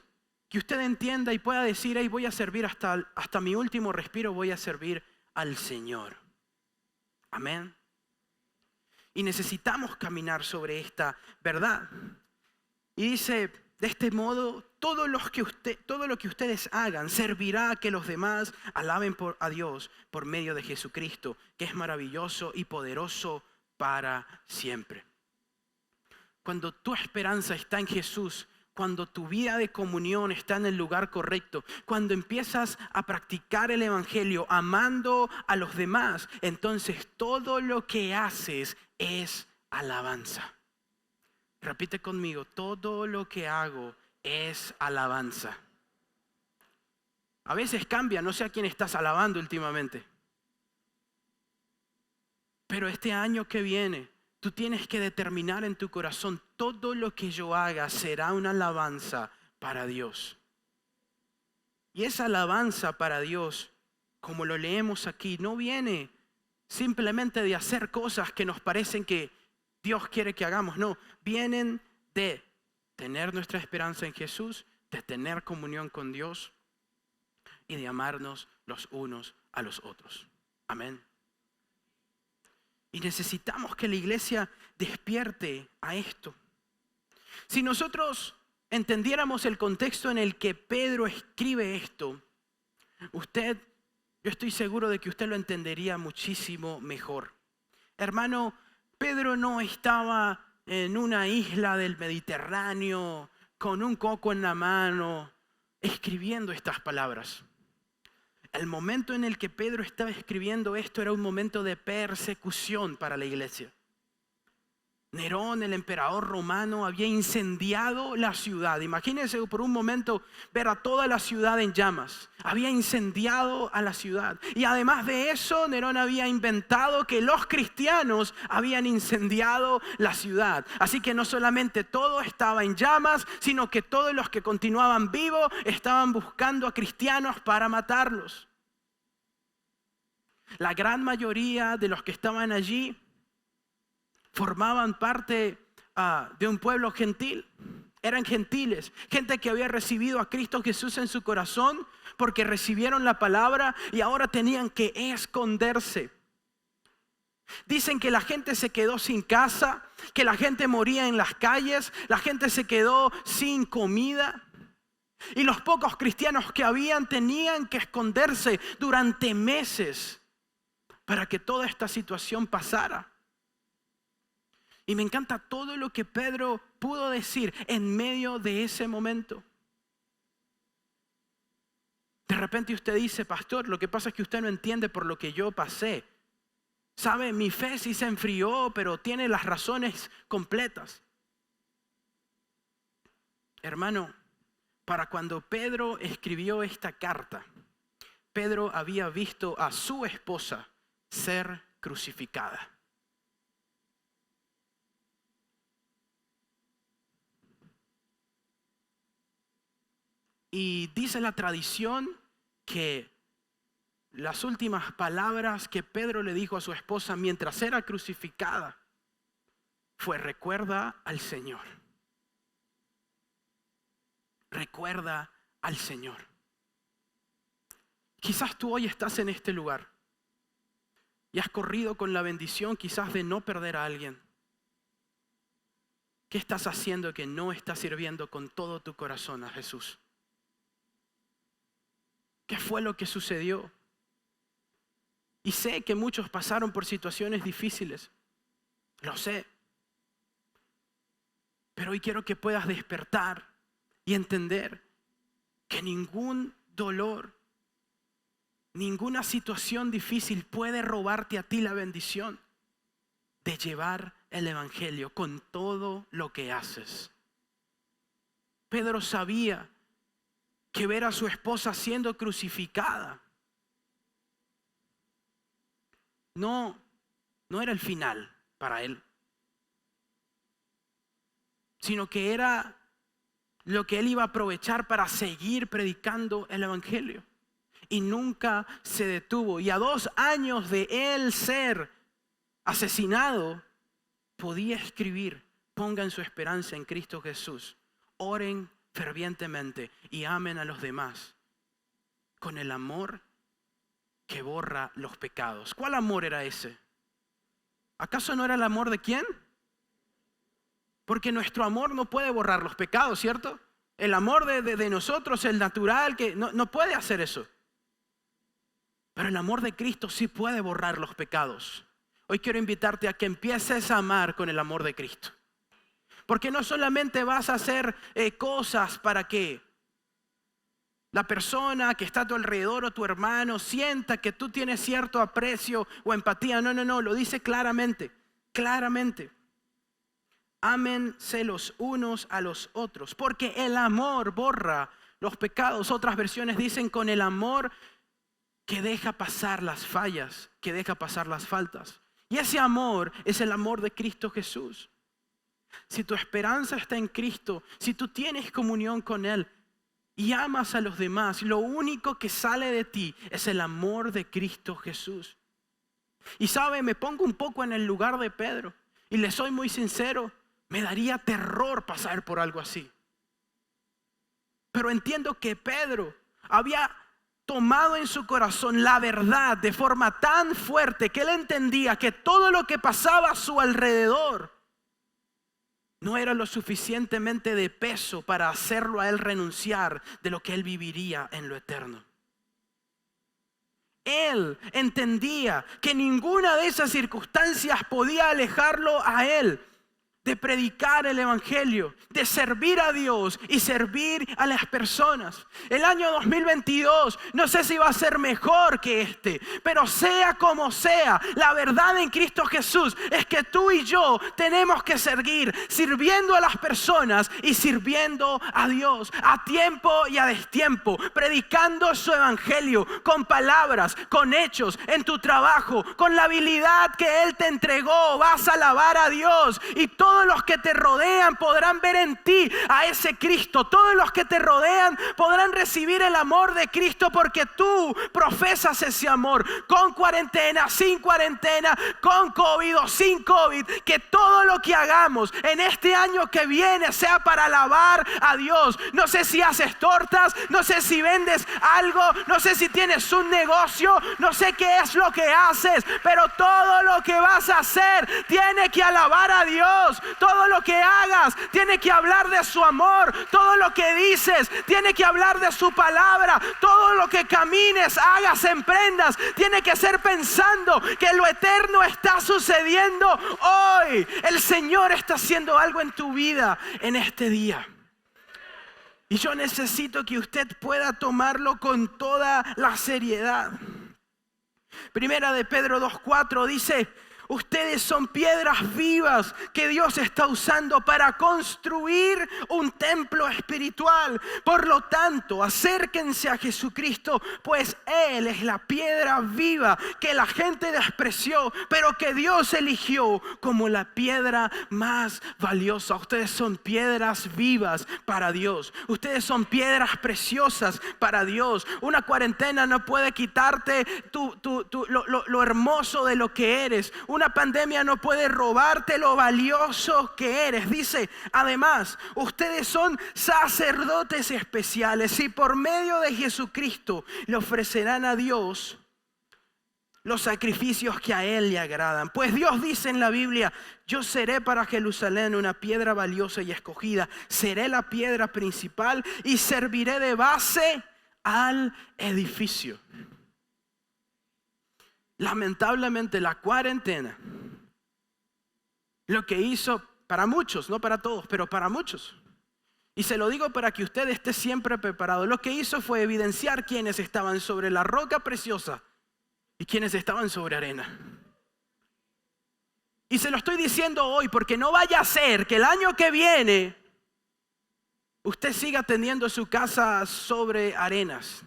Speaker 1: que usted entienda y pueda decir, hey, voy a servir hasta mi último respiro, voy a servir al Señor. Amén. Y necesitamos caminar sobre esta verdad. Y dice, de este modo, todo lo que ustedes hagan servirá a que los demás alaben a Dios por medio de Jesucristo, que es maravilloso y poderoso para siempre. Cuando tu esperanza está en Jesús, cuando tu vida de comunión está en el lugar correcto, cuando empiezas a practicar el evangelio amando a los demás, entonces todo lo que haces es alabanza. Repite conmigo, todo lo que hago es alabanza. A veces cambia, no sé a quién estás alabando últimamente. Pero este año que viene, tú tienes que determinar en tu corazón, todo lo que yo haga será una alabanza para Dios. Y esa alabanza para Dios, como lo leemos aquí, no viene simplemente de hacer cosas que nos parecen que Dios quiere que hagamos. No, vienen de tener nuestra esperanza en Jesús, de tener comunión con Dios y de amarnos los unos a los otros. Amén. Y necesitamos que la iglesia despierte a esto. Si nosotros entendiéramos el contexto en el que Pedro escribe esto, yo estoy seguro de que usted lo entendería muchísimo mejor. Hermano, Pedro no estaba en una isla del Mediterráneo con un coco en la mano escribiendo estas palabras. El momento en el que Pedro estaba escribiendo esto era un momento de persecución para la iglesia. Nerón, el emperador romano, había incendiado la ciudad. Imagínense por un momento ver a toda la ciudad en llamas. Había incendiado a la ciudad. Y además de eso, Nerón había inventado que los cristianos habían incendiado la ciudad. Así que no solamente todo estaba en llamas, sino que todos los que continuaban vivos estaban buscando a cristianos para matarlos. La gran mayoría de los que estaban allí formaban parte de un pueblo gentil. Eran gentiles, gente que había recibido a Cristo Jesús en su corazón porque recibieron la palabra y ahora tenían que esconderse. Dicen que la gente se quedó sin casa, que la gente moría en las calles, la gente se quedó sin comida. Y los pocos cristianos que habían tenían que esconderse durante meses para que toda esta situación pasara. Y me encanta todo lo que Pedro pudo decir en medio de ese momento. De repente usted dice, pastor, lo que pasa es que usted no entiende por lo que yo pasé. Sabe, mi fe sí se enfrió, pero tiene las razones completas. Hermano, para cuando Pedro escribió esta carta, Pedro había visto a su esposa ser crucificada. Y dice la tradición que las últimas palabras que Pedro le dijo a su esposa mientras era crucificada fue: recuerda al Señor. Recuerda al Señor. Quizás tú hoy estás en este lugar y has corrido con la bendición quizás de no perder a alguien. ¿Qué estás haciendo que no estás sirviendo con todo tu corazón a Jesús? ¿Qué fue lo que sucedió? Y sé que muchos pasaron por situaciones difíciles. Lo sé. Pero hoy quiero que puedas despertar y entender que ningún dolor, ninguna situación difícil puede robarte a ti la bendición de llevar el evangelio con todo lo que haces. Pedro sabía que ver a su esposa siendo crucificada no era el final para él, sino que era lo que él iba a aprovechar para seguir predicando el evangelio. Y nunca se detuvo. Y a 2 años de él ser asesinado, podía escribir: pongan su esperanza en Cristo Jesús, oren fervientemente y amen a los demás con el amor que borra los pecados. ¿Cuál amor era ese? ¿Acaso no era el amor de quién? Porque nuestro amor no puede borrar los pecados, ¿cierto? El amor de nosotros, el natural, que no puede hacer eso. Pero el amor de Cristo sí puede borrar los pecados. Hoy quiero invitarte a que empieces a amar con el amor de Cristo. Porque no solamente vas a hacer cosas para que la persona que está a tu alrededor o tu hermano sienta que tú tienes cierto aprecio o empatía. No, lo dice claramente. Ámense los unos a los otros, porque el amor borra los pecados. Otras versiones dicen con el amor que deja pasar las fallas, que deja pasar las faltas. Y ese amor es el amor de Cristo Jesús. Si tu esperanza está en Cristo, si tú tienes comunión con Él y amas a los demás, lo único que sale de ti es el amor de Cristo Jesús. Y sabe, me pongo un poco en el lugar de Pedro y le soy muy sincero, me daría terror pasar por algo así. Pero entiendo que Pedro había tomado en su corazón la verdad de forma tan fuerte que él entendía que todo lo que pasaba a su alrededor no era lo suficientemente de peso para hacerlo a él renunciar de lo que él viviría en lo eterno. Él entendía que ninguna de esas circunstancias podía alejarlo a él de predicar el evangelio, de servir a Dios y servir a las personas. El año 2022 no sé si va a ser mejor que este, pero sea como sea, la verdad en Cristo Jesús es que tú y yo tenemos que seguir sirviendo a las personas y sirviendo a Dios a tiempo y a destiempo, predicando su evangelio con palabras, con hechos, en tu trabajo, con la habilidad que Él te entregó. Vas a alabar a Dios y todos los que te rodean podrán ver en ti a ese Cristo. Todos los que te rodean podrán recibir el amor de Cristo porque tú profesas ese amor. Con cuarentena, sin cuarentena, con COVID o sin COVID. Que todo lo que hagamos en este año que viene sea para alabar a Dios. No sé si haces tortas, no sé si vendes algo, no sé si tienes un negocio, no sé qué es lo que haces, pero todo lo que vas a hacer tiene que alabar a Dios. Todo lo que hagas tiene que hablar de su amor. Todo lo que dices tiene que hablar de su palabra. Todo lo que camines, hagas, emprendas, tiene que ser pensando que lo eterno está sucediendo hoy. El Señor está haciendo algo en tu vida en este día. Y yo necesito que usted pueda tomarlo con toda la seriedad. Primera de Pedro 2:4 dice: ustedes son piedras vivas que Dios está usando para construir un templo espiritual. Por lo tanto, acérquense a Jesucristo, pues Él es la piedra viva que la gente despreció, pero que Dios eligió como la piedra más valiosa. Ustedes son piedras vivas para Dios. Ustedes son piedras preciosas para Dios. Una cuarentena no puede quitarte lo hermoso de lo que eres. Una pandemia no puede robarte lo valioso que eres. Dice, además, ustedes son sacerdotes especiales y por medio de Jesucristo le ofrecerán a Dios los sacrificios que a Él le agradan. Pues Dios dice en la Biblia: yo seré para Jerusalén una piedra valiosa y escogida. Seré la piedra principal y serviré de base al edificio. Lamentablemente la cuarentena, lo que hizo para muchos, no para todos, pero para muchos, y se lo digo para que usted esté siempre preparado, lo que hizo fue evidenciar quienes estaban sobre la roca preciosa y quienes estaban sobre arena. Y se lo estoy diciendo hoy porque no vaya a ser que el año que viene usted siga teniendo su casa sobre arenas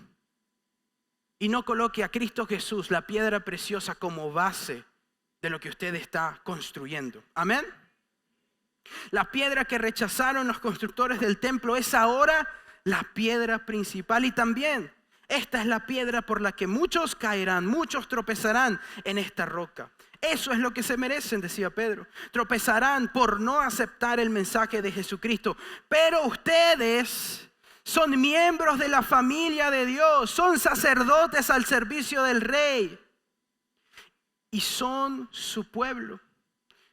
Speaker 1: y no coloque a Cristo Jesús, la piedra preciosa, como base de lo que usted está construyendo. Amén. La piedra que rechazaron los constructores del templo es ahora la piedra principal. Y también esta es la piedra por la que muchos caerán, muchos tropezarán en esta roca. Eso es lo que se merecen, decía Pedro. Tropezarán por no aceptar el mensaje de Jesucristo. Pero ustedes son miembros de la familia de Dios, son sacerdotes al servicio del Rey y son su pueblo.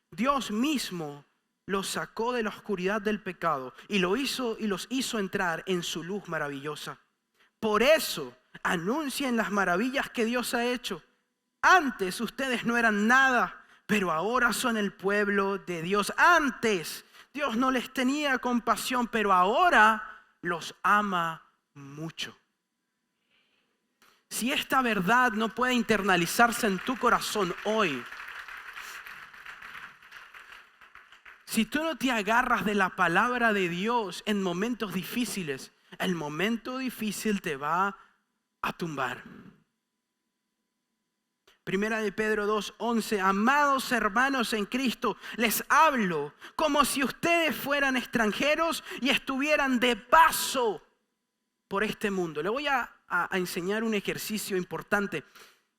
Speaker 1: Dios mismo los sacó de la oscuridad del pecado y los hizo entrar en su luz maravillosa. Por eso anuncien las maravillas que Dios ha hecho. Antes ustedes no eran nada, pero ahora son el pueblo de Dios. Antes Dios no les tenía compasión, pero ahora los ama mucho. Si esta verdad no puede internalizarse en tu corazón hoy, si tú no te agarras de la palabra de Dios en momentos difíciles, el momento difícil te va a tumbar. Primera de Pedro 2:11, amados hermanos en Cristo, les hablo como si ustedes fueran extranjeros y estuvieran de paso por este mundo. Le voy a enseñar un ejercicio importante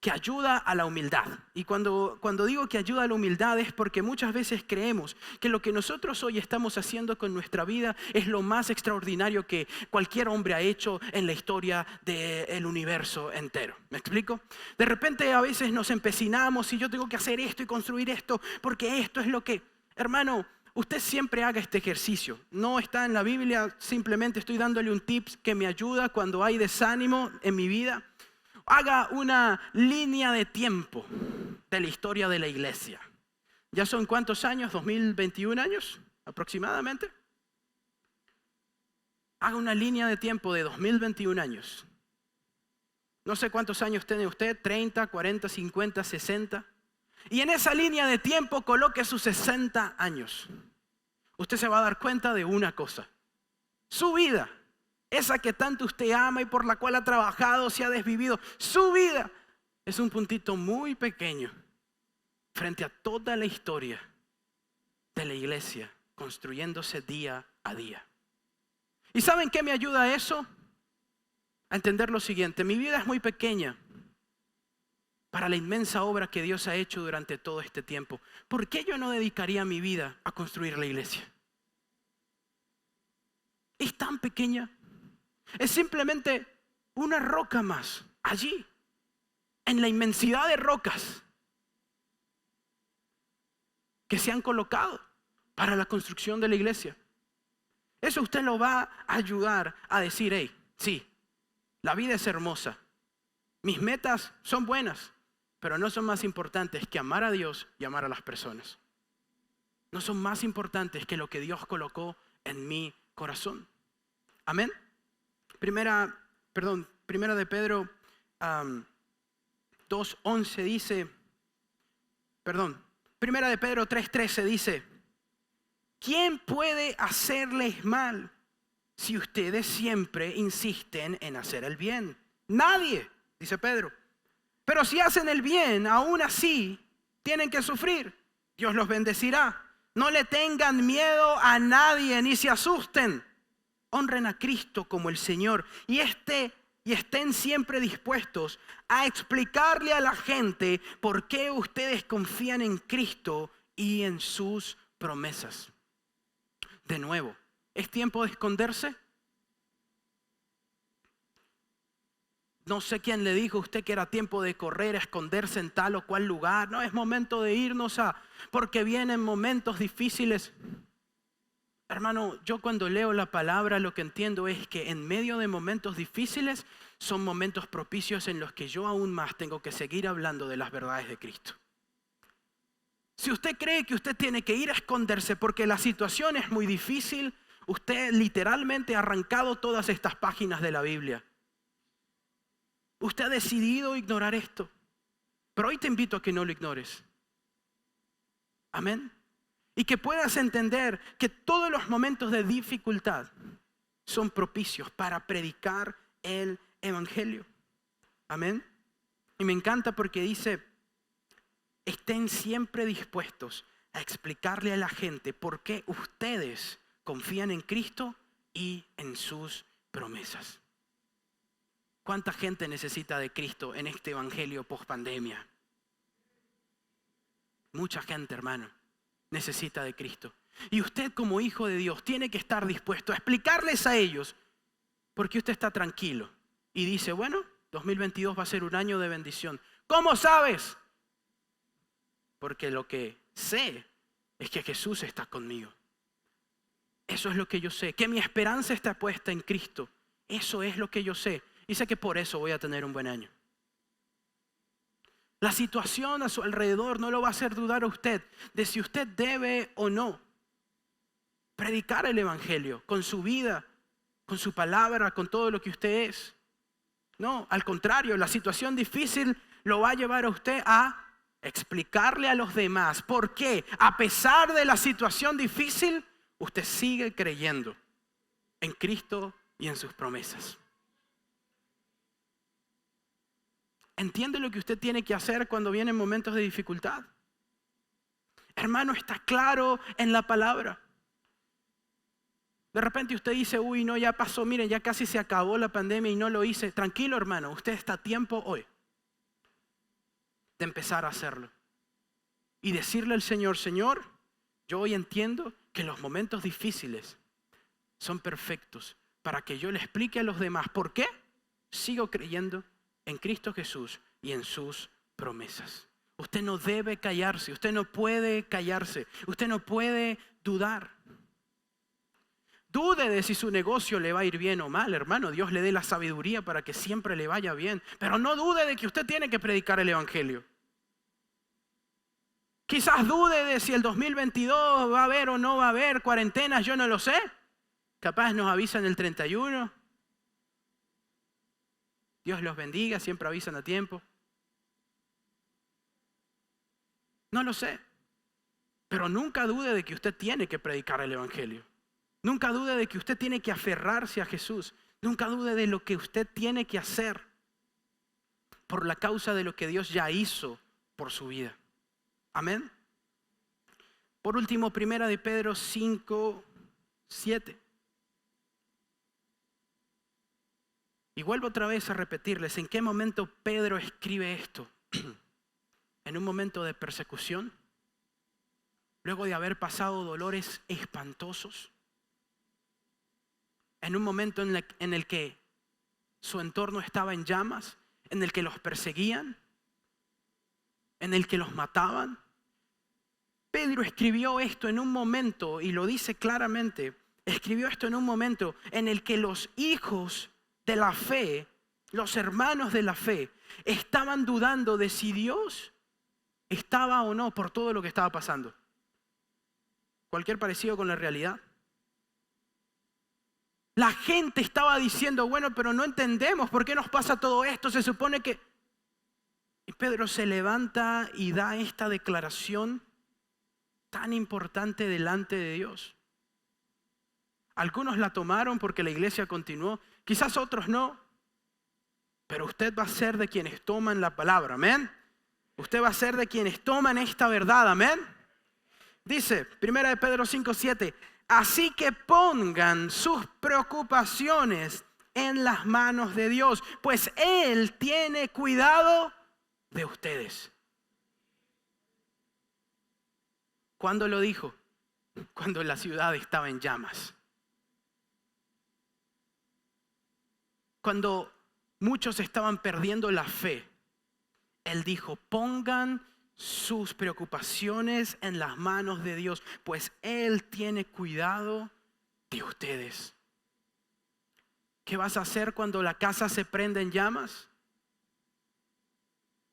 Speaker 1: que ayuda a la humildad. Y cuando digo que ayuda a la humildad es porque muchas veces creemos que lo que nosotros hoy estamos haciendo con nuestra vida es lo más extraordinario que cualquier hombre ha hecho en la historia del universo entero. ¿Me explico? De repente a veces nos empecinamos y yo tengo que hacer esto y construir esto porque esto es lo que... Hermano, usted siempre haga este ejercicio. No está en la Biblia, simplemente estoy dándole un tip que me ayuda cuando hay desánimo en mi vida. Haga una línea de tiempo de la historia de la iglesia. ¿Ya son cuántos años? ¿2021 años aproximadamente? Haga una línea de tiempo de 2021 años. No sé cuántos años tiene usted, 30, 40, 50, 60. Y en esa línea de tiempo coloque sus 60 años. Usted se va a dar cuenta de una cosa. Su vida, esa que tanto usted ama y por la cual ha trabajado, se ha desvivido, su vida es un puntito muy pequeño frente a toda la historia de la iglesia construyéndose día a día. ¿Y saben qué me ayuda a eso? A entender lo siguiente, mi vida es muy pequeña para la inmensa obra que Dios ha hecho durante todo este tiempo. ¿Por qué yo no dedicaría mi vida a construir la iglesia? Es tan pequeña. Es simplemente una roca más allí, en la inmensidad de rocas que se han colocado para la construcción de la iglesia. Eso usted lo va a ayudar a decir, hey, sí, la vida es hermosa, mis metas son buenas, pero no son más importantes que amar a Dios y amar a las personas. No son más importantes que lo que Dios colocó en mi corazón. Amén. Primera de Pedro 2:11 dice, Primera de Pedro 3:13 dice, ¿quién puede hacerles mal si ustedes siempre insisten en hacer el bien? Nadie, dice Pedro. Pero si hacen el bien, aún así tienen que sufrir. Dios los bendecirá. No le tengan miedo a nadie ni se asusten. Honren a Cristo como el Señor y estén siempre dispuestos a explicarle a la gente por qué ustedes confían en Cristo y en sus promesas. De nuevo, ¿es tiempo de esconderse? No sé quién le dijo a usted que era tiempo de correr, a esconderse en tal o cual lugar. No, es momento de irnos porque vienen momentos difíciles. Hermano, yo cuando leo la palabra lo que entiendo es que en medio de momentos difíciles son momentos propicios en los que yo aún más tengo que seguir hablando de las verdades de Cristo. Si usted cree que usted tiene que ir a esconderse porque la situación es muy difícil, usted literalmente ha arrancado todas estas páginas de la Biblia. Usted ha decidido ignorar esto, pero hoy te invito a que no lo ignores. Amén. Y que puedas entender que todos los momentos de dificultad son propicios para predicar el evangelio. Amén. Y me encanta porque dice, estén siempre dispuestos a explicarle a la gente por qué ustedes confían en Cristo y en sus promesas. ¿Cuánta gente necesita de Cristo en este evangelio post pandemia? Mucha gente, hermano, necesita de Cristo. Y usted como hijo de Dios tiene que estar dispuesto a explicarles a ellos por qué usted está tranquilo. Y dice, bueno, 2022 va a ser un año de bendición. ¿Cómo sabes? Porque lo que sé es que Jesús está conmigo. Eso es lo que yo sé, que mi esperanza está puesta en Cristo. Eso es lo que yo sé. Y sé que por eso voy a tener un buen año. La situación a su alrededor no lo va a hacer dudar a usted de si usted debe o no predicar el evangelio con su vida, con su palabra, con todo lo que usted es. No, al contrario, la situación difícil lo va a llevar a usted a explicarle a los demás por qué, a pesar de la situación difícil, usted sigue creyendo en Cristo y en sus promesas. ¿Entiende lo que usted tiene que hacer cuando vienen momentos de dificultad? Hermano, está claro en la palabra. De repente usted dice, uy, no, ya pasó, miren, ya casi se acabó la pandemia y no lo hice. Tranquilo, hermano, usted está a tiempo hoy de empezar a hacerlo. Y decirle al Señor, Señor, yo hoy entiendo que los momentos difíciles son perfectos para que yo le explique a los demás por qué sigo creyendo en Cristo Jesús y en sus promesas. Usted no debe callarse, usted no puede callarse, usted no puede dudar. Dude de si su negocio le va a ir bien o mal, hermano. Dios le dé la sabiduría para que siempre le vaya bien. Pero no dude de que usted tiene que predicar el evangelio. Quizás dude de si el 2022 va a haber o no va a haber cuarentenas, yo no lo sé. Capaz nos avisan el 31. Dios los bendiga, siempre avisan a tiempo. No lo sé. Pero nunca dude de que usted tiene que predicar el evangelio. Nunca dude de que usted tiene que aferrarse a Jesús. Nunca dude de lo que usted tiene que hacer por la causa de lo que Dios ya hizo por su vida. Amén. Por último, 1 de Pedro 5:7. Y vuelvo otra vez a repetirles, ¿en qué momento Pedro escribe esto? En un momento de persecución, luego de haber pasado dolores espantosos, en un momento en el que su entorno estaba en llamas, en el que los perseguían, en el que los mataban. Pedro escribió esto en un momento, y lo dice claramente, escribió esto en un momento en el que los hijos de la fe, los hermanos de la fe, estaban dudando de si Dios estaba o no por todo lo que estaba pasando. Cualquier parecido con la realidad. La gente estaba diciendo, bueno, pero no entendemos por qué nos pasa todo esto. Se supone que... Y Pedro se levanta y da esta declaración tan importante delante de Dios. Algunos la tomaron porque la iglesia continuó. Quizás otros no. Pero usted va a ser de quienes toman la palabra. Amén. Usted va a ser de quienes toman esta verdad. Amén. Dice, 1 de Pedro 5:7. Así que pongan sus preocupaciones en las manos de Dios, pues Él tiene cuidado de ustedes. ¿Cuándo lo dijo? Cuando la ciudad estaba en llamas. Cuando muchos estaban perdiendo la fe, Él dijo, pongan sus preocupaciones en las manos de Dios, pues Él tiene cuidado de ustedes. ¿Qué vas a hacer cuando la casa se prende en llamas?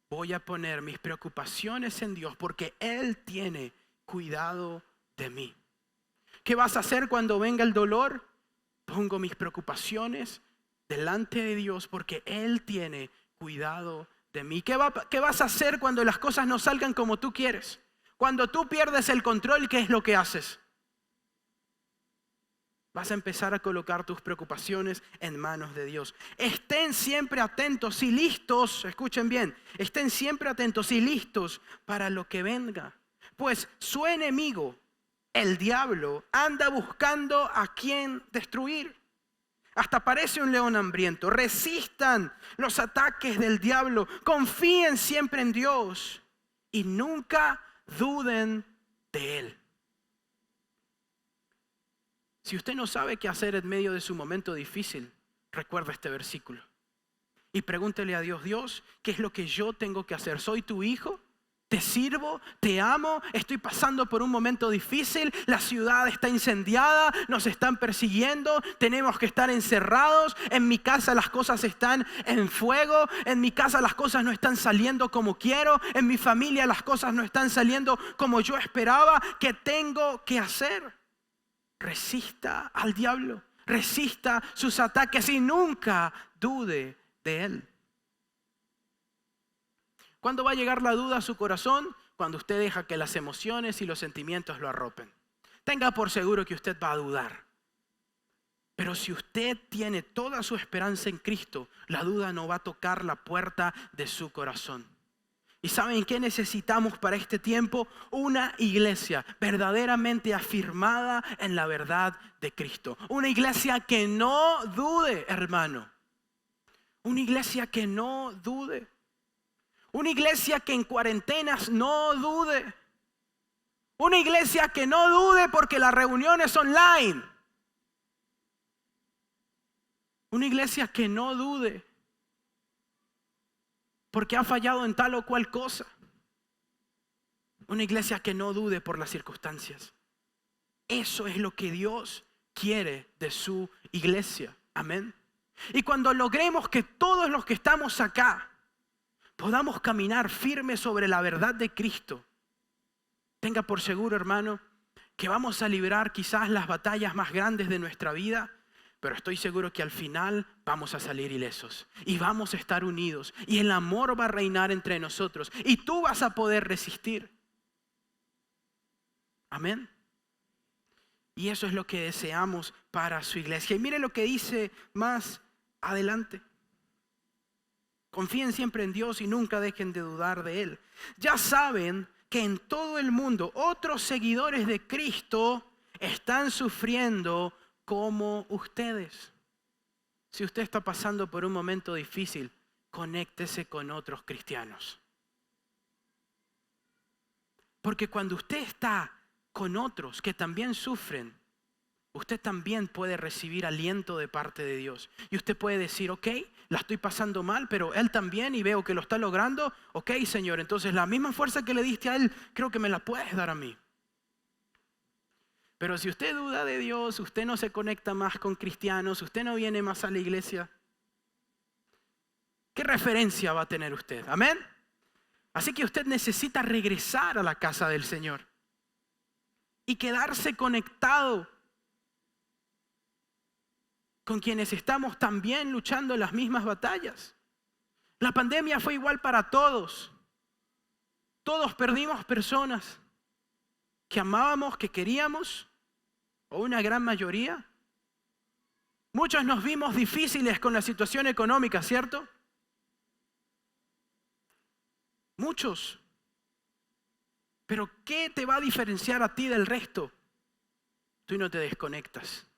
Speaker 1: Voy a poner mis preocupaciones en Dios porque Él tiene cuidado de mí. ¿Qué vas a hacer cuando venga el dolor? Pongo mis preocupaciones delante de Dios porque Él tiene cuidado de mí. ¿Qué vas a hacer cuando las cosas no salgan como tú quieres? Cuando tú pierdes el control, ¿qué es lo que haces? Vas a empezar a colocar tus preocupaciones en manos de Dios. Estén siempre atentos y listos, escuchen bien, estén siempre atentos y listos para lo que venga. Pues su enemigo, el diablo, anda buscando a quien destruir. Hasta parece un león hambriento. Resistan los ataques del diablo. Confíen siempre en Dios y nunca duden de Él. Si usted no sabe qué hacer en medio de su momento difícil, recuerda este versículo. Y pregúntele a Dios, Dios, ¿qué es lo que yo tengo que hacer? ¿Soy tu hijo? ¿Te sirvo? ¿Te amo? Estoy pasando por un momento difícil. La ciudad está incendiada. Nos están persiguiendo. Tenemos que estar encerrados. En mi casa las cosas están en fuego. En mi casa las cosas no están saliendo como quiero. En mi familia las cosas no están saliendo como yo esperaba. ¿Qué tengo que hacer? resista al diablo, resista sus ataques y nunca dude de él. ¿Cuándo va a llegar la duda a su corazón? Cuando usted deja que las emociones y los sentimientos lo arropen. Tenga por seguro que usted va a dudar. Pero si usted tiene toda su esperanza en Cristo, la duda no va a tocar la puerta de su corazón. ¿Y saben qué necesitamos para este tiempo? Una iglesia verdaderamente afirmada en la verdad de Cristo. Una iglesia que no dude, hermano. Una iglesia que no dude. Una iglesia que en cuarentenas no dude. Una iglesia que no dude porque la reunión es online. Una iglesia que no dude porque ha fallado en tal o cual cosa. Una iglesia que no dude por las circunstancias. Eso es lo que Dios quiere de su iglesia. Amén. Y cuando logremos que todos los que estamos acá podamos caminar firmes sobre la verdad de Cristo, tenga por seguro, hermano, que vamos a librar quizás las batallas más grandes de nuestra vida, pero estoy seguro que al final vamos a salir ilesos y vamos a estar unidos y el amor va a reinar entre nosotros y tú vas a poder resistir. Amén. Y eso es lo que deseamos para su iglesia. Y mire lo que dice más adelante. Confíen siempre en Dios y nunca dejen de dudar de Él. Ya saben que en todo el mundo otros seguidores de Cristo están sufriendo como ustedes. Si usted está pasando por un momento difícil, conéctese con otros cristianos. Porque cuando usted está con otros que también sufren, usted también puede recibir aliento de parte de Dios. Y usted puede decir, ok, la estoy pasando mal, pero Él también y veo que lo está logrando. Ok, Señor, entonces la misma fuerza que le diste a Él, creo que me la puedes dar a mí. Pero si usted duda de Dios, usted no se conecta más con cristianos, usted no viene más a la iglesia, ¿qué referencia va a tener usted? Amén. Así que usted necesita regresar a la casa del Señor y quedarse conectado con quienes estamos también luchando las mismas batallas. La pandemia fue igual para todos. Todos perdimos personas que amábamos, que queríamos, o una gran mayoría. Muchos nos vimos difíciles con la situación económica, ¿cierto? Muchos. Pero ¿qué te va a diferenciar a ti del resto? Tú no te desconectas.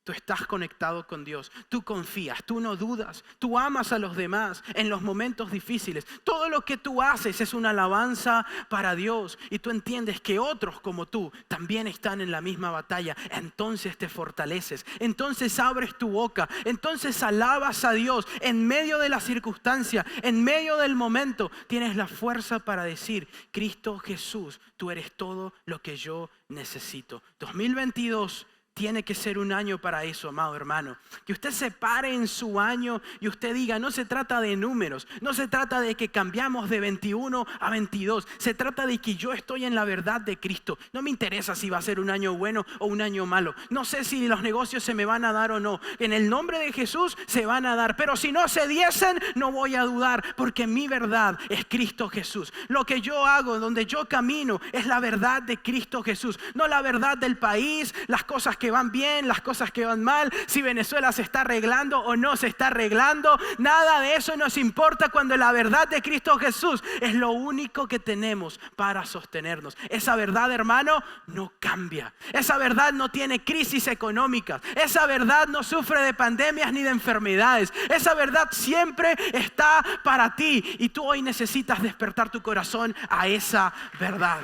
Speaker 1: Tú estás conectado con Dios, tú confías, tú no dudas, tú amas a los demás en los momentos difíciles. Todo lo que tú haces es una alabanza para Dios y tú entiendes que otros como tú también están en la misma batalla. Entonces te fortaleces, entonces abres tu boca, entonces alabas a Dios en medio de la circunstancia, en medio del momento. Tienes la fuerza para decir, Cristo Jesús, tú eres todo lo que yo necesito. 2022 tiene que ser un año para eso, amado hermano. Que usted se pare en su año y usted diga, no se trata de números, no se trata de que cambiamos de 21 a 22. Se trata de que yo estoy en la verdad de Cristo. No me interesa si va a ser un año bueno o un año malo. No sé si los negocios se me van a dar o no. En el nombre de Jesús se van a dar. Pero si no se diesen, no voy a dudar, porque mi verdad es Cristo Jesús. Lo que yo hago, donde yo camino, es la verdad de Cristo Jesús. No la verdad del país, las cosas que van bien, las cosas que van mal, si Venezuela se está arreglando o no se está arreglando, nada de eso nos importa cuando la verdad de Cristo Jesús es lo único que tenemos para sostenernos. Esa verdad, hermano, no cambia. Esa verdad no tiene crisis económicas. Esa verdad no sufre de pandemias ni de enfermedades. Esa verdad siempre está para ti y tú hoy necesitas despertar tu corazón a esa verdad.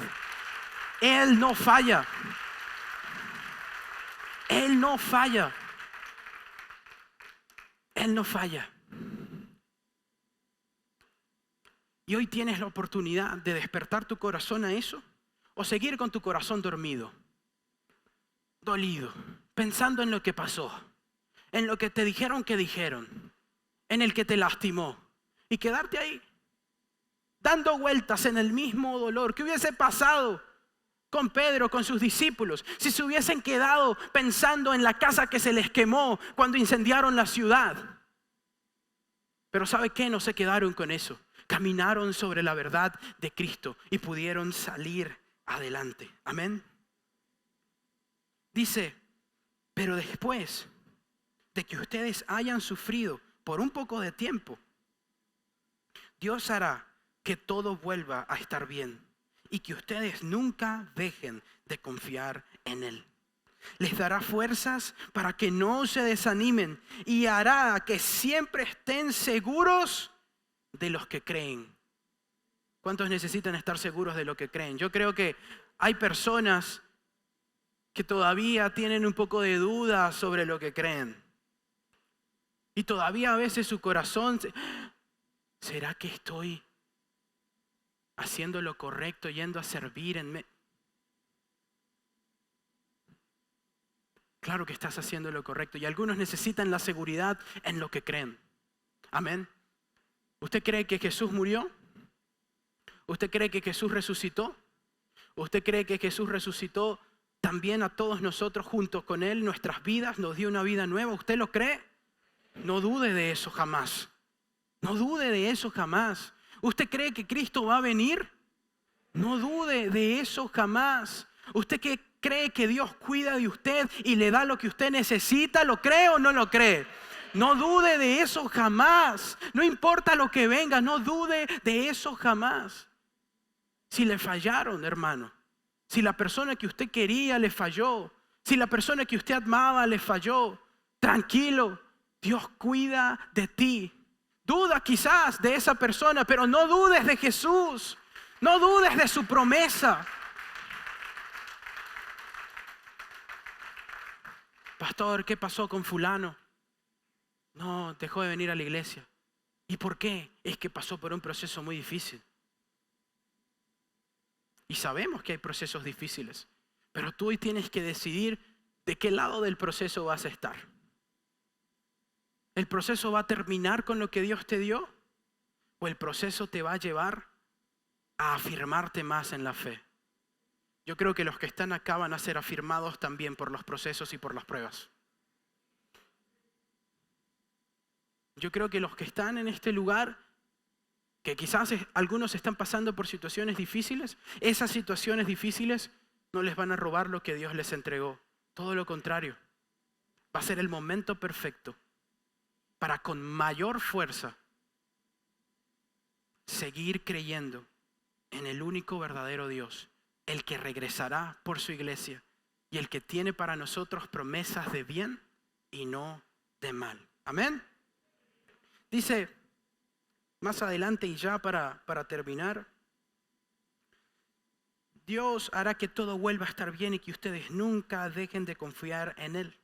Speaker 1: Él no falla. Él no falla. Él no falla. Y hoy tienes la oportunidad de despertar tu corazón a eso o seguir con tu corazón dormido, dolido, pensando en lo que pasó, en lo que te dijeron, en el que te lastimó y quedarte ahí, dando vueltas en el mismo dolor. ¿Qué hubiese pasado con Pedro, con sus discípulos, si se hubiesen quedado pensando en la casa que se les quemó cuando incendiaron la ciudad. Pero ¿sabe qué? No se quedaron con eso. Caminaron sobre la verdad de Cristo y pudieron salir adelante. Amén. Dice, pero después de que ustedes hayan sufrido por un poco de tiempo, Dios hará que todo vuelva a estar bien y que ustedes nunca dejen de confiar en Él. Les dará fuerzas para que no se desanimen y hará que siempre estén seguros de los que creen. ¿Cuántos necesitan estar seguros de lo que creen? Yo creo que hay personas que todavía tienen un poco de duda sobre lo que creen. Y todavía a veces su corazón, ¿será que estoy haciendo lo correcto, yendo a servir en Claro que estás haciendo lo correcto. Y algunos necesitan la seguridad en lo que creen. Amén. ¿Usted cree que Jesús murió? ¿Usted cree que Jesús resucitó? ¿Usted cree que Jesús resucitó también a todos nosotros junto con Él? Nuestras vidas, nos dio una vida nueva. ¿Usted lo cree? No dude de eso jamás. No dude de eso jamás. ¿Usted cree que Cristo va a venir? No dude de eso jamás. ¿Usted cree que Dios cuida de usted y le da lo que usted necesita? ¿Lo cree o no lo cree? No dude de eso jamás. No importa lo que venga, no dude de eso jamás. Si le fallaron, hermano, si la persona que usted quería le falló, si la persona que usted amaba le falló, tranquilo, Dios cuida de ti. Duda quizás de esa persona, pero no dudes de Jesús. No dudes de su promesa. Pastor, ¿qué pasó con fulano? No, dejó de venir a la iglesia. ¿Y por qué? Es que pasó por un proceso muy difícil. Y sabemos que hay procesos difíciles, pero tú hoy tienes que decidir de qué lado del proceso vas a estar. ¿El proceso va a terminar con lo que Dios te dio? ¿O el proceso te va a llevar a afirmarte más en la fe? Yo creo que los que están acá van a ser afirmados también por los procesos y por las pruebas. Yo creo que los que están en este lugar, que quizás algunos están pasando por situaciones difíciles, esas situaciones difíciles no les van a robar lo que Dios les entregó. Todo lo contrario, va a ser el momento perfecto para con mayor fuerza seguir creyendo en el único verdadero Dios, el que regresará por su iglesia y el que tiene para nosotros promesas de bien y no de mal. Amén. Dice más adelante y ya para terminar, Dios hará que todo vuelva a estar bien y que ustedes nunca dejen de confiar en Él.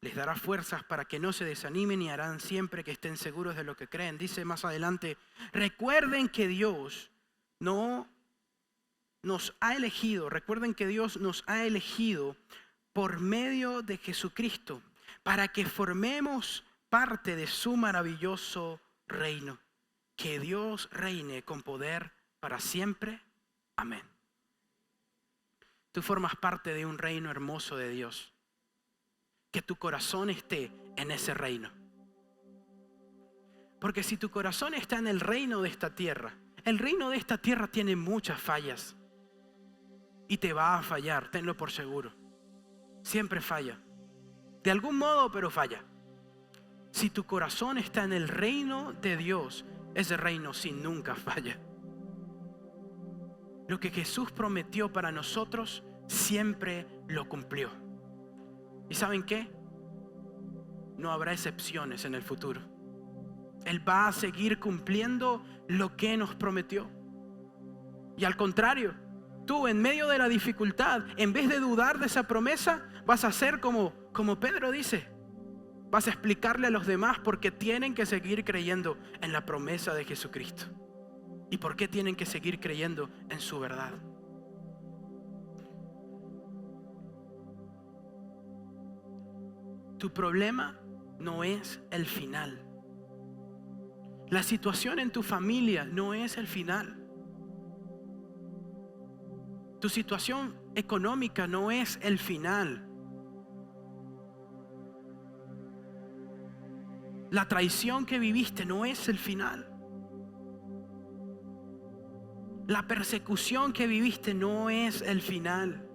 Speaker 1: Les dará fuerzas para que no se desanimen y harán siempre que estén seguros de lo que creen. Dice más adelante, recuerden que Dios nos ha elegido por medio de Jesucristo para que formemos parte de su maravilloso reino. Que Dios reine con poder para siempre. Amén. Tú formas parte de un reino hermoso de Dios. Que tu corazón esté en ese reino. Porque si tu corazón está en el reino de esta tierra, el reino de esta tierra tiene muchas fallas. Y te va a fallar, tenlo por seguro. Siempre falla. De algún modo, pero falla. Si tu corazón está en el reino de Dios, ese reino sin nunca falla. Lo que Jesús prometió para nosotros, siempre lo cumplió. ¿Y saben qué? No habrá excepciones en el futuro. Él va a seguir cumpliendo lo que nos prometió. Y al contrario, tú en medio de la dificultad, en vez de dudar de esa promesa, vas a ser como Pedro dice. Vas a explicarle a los demás por qué tienen que seguir creyendo en la promesa de Jesucristo. Y por qué tienen que seguir creyendo en su verdad. Tu problema no es el final. La situación en tu familia no es el final. Tu situación económica no es el final. La traición que viviste no es el final. La persecución que viviste no es el final.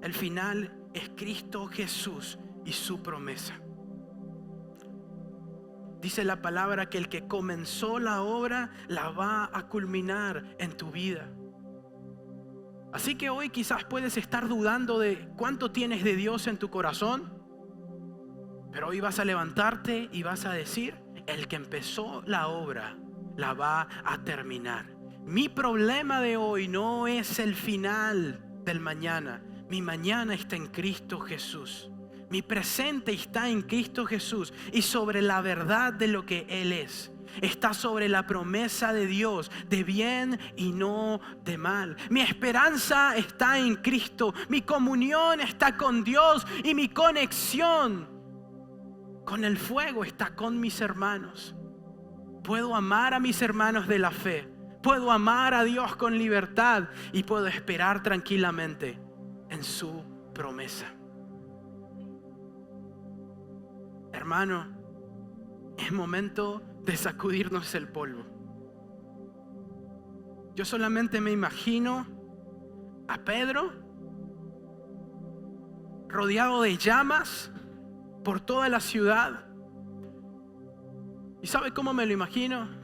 Speaker 1: El final es Cristo Jesús y su promesa. Dice la palabra que el que comenzó la obra la va a culminar en tu vida. Así que hoy quizás puedes estar dudando de cuánto tienes de Dios en tu corazón. Pero hoy vas a levantarte y vas a decir: el que empezó la obra la va a terminar. Mi problema de hoy no es el final del mañana. Mi mañana está en Cristo Jesús. Mi presente está en Cristo Jesús y sobre la verdad de lo que Él es. Está sobre la promesa de Dios, de bien y no de mal. Mi esperanza está en Cristo. Mi comunión está con Dios y mi conexión con el fuego está con mis hermanos. Puedo amar a mis hermanos de la fe. Puedo amar a Dios con libertad y puedo esperar tranquilamente en su promesa. Hermano, es momento de sacudirnos el polvo. Yo solamente me imagino a Pedro rodeado de llamas por toda la ciudad. ¿Y sabe cómo me lo imagino?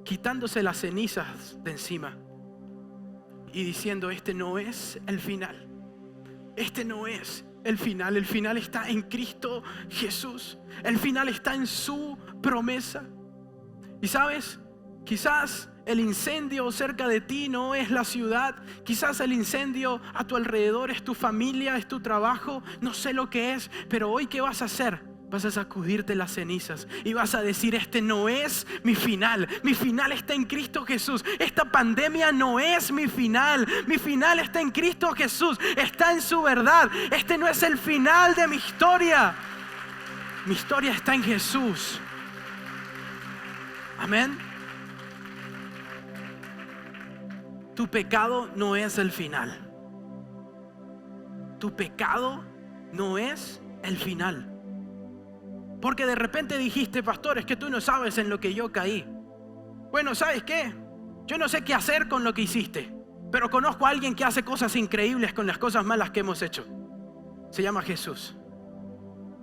Speaker 1: Quitándose las cenizas de encima y diciendo: este no es el final. Este no es el final. El final está en Cristo Jesús. El final está en su promesa. Y sabes, quizás el incendio cerca de ti no es la ciudad. Quizás el incendio a tu alrededor es tu familia, es tu trabajo. No sé lo que es, pero hoy ¿qué vas a hacer? Vas a sacudirte las cenizas y vas a decir: este no es mi final. Mi final está en Cristo Jesús. Esta pandemia no es mi final. Mi final está en Cristo Jesús. Está en su verdad. Este no es el final de mi historia. Mi historia está en Jesús. Amén. Tu pecado no es el final. Tu pecado no es el final. Porque de repente dijiste: pastor, es que tú no sabes en lo que yo caí. Bueno, ¿sabes qué? Yo no sé qué hacer con lo que hiciste, pero conozco a alguien que hace cosas increíbles con las cosas malas que hemos hecho. Se llama Jesús.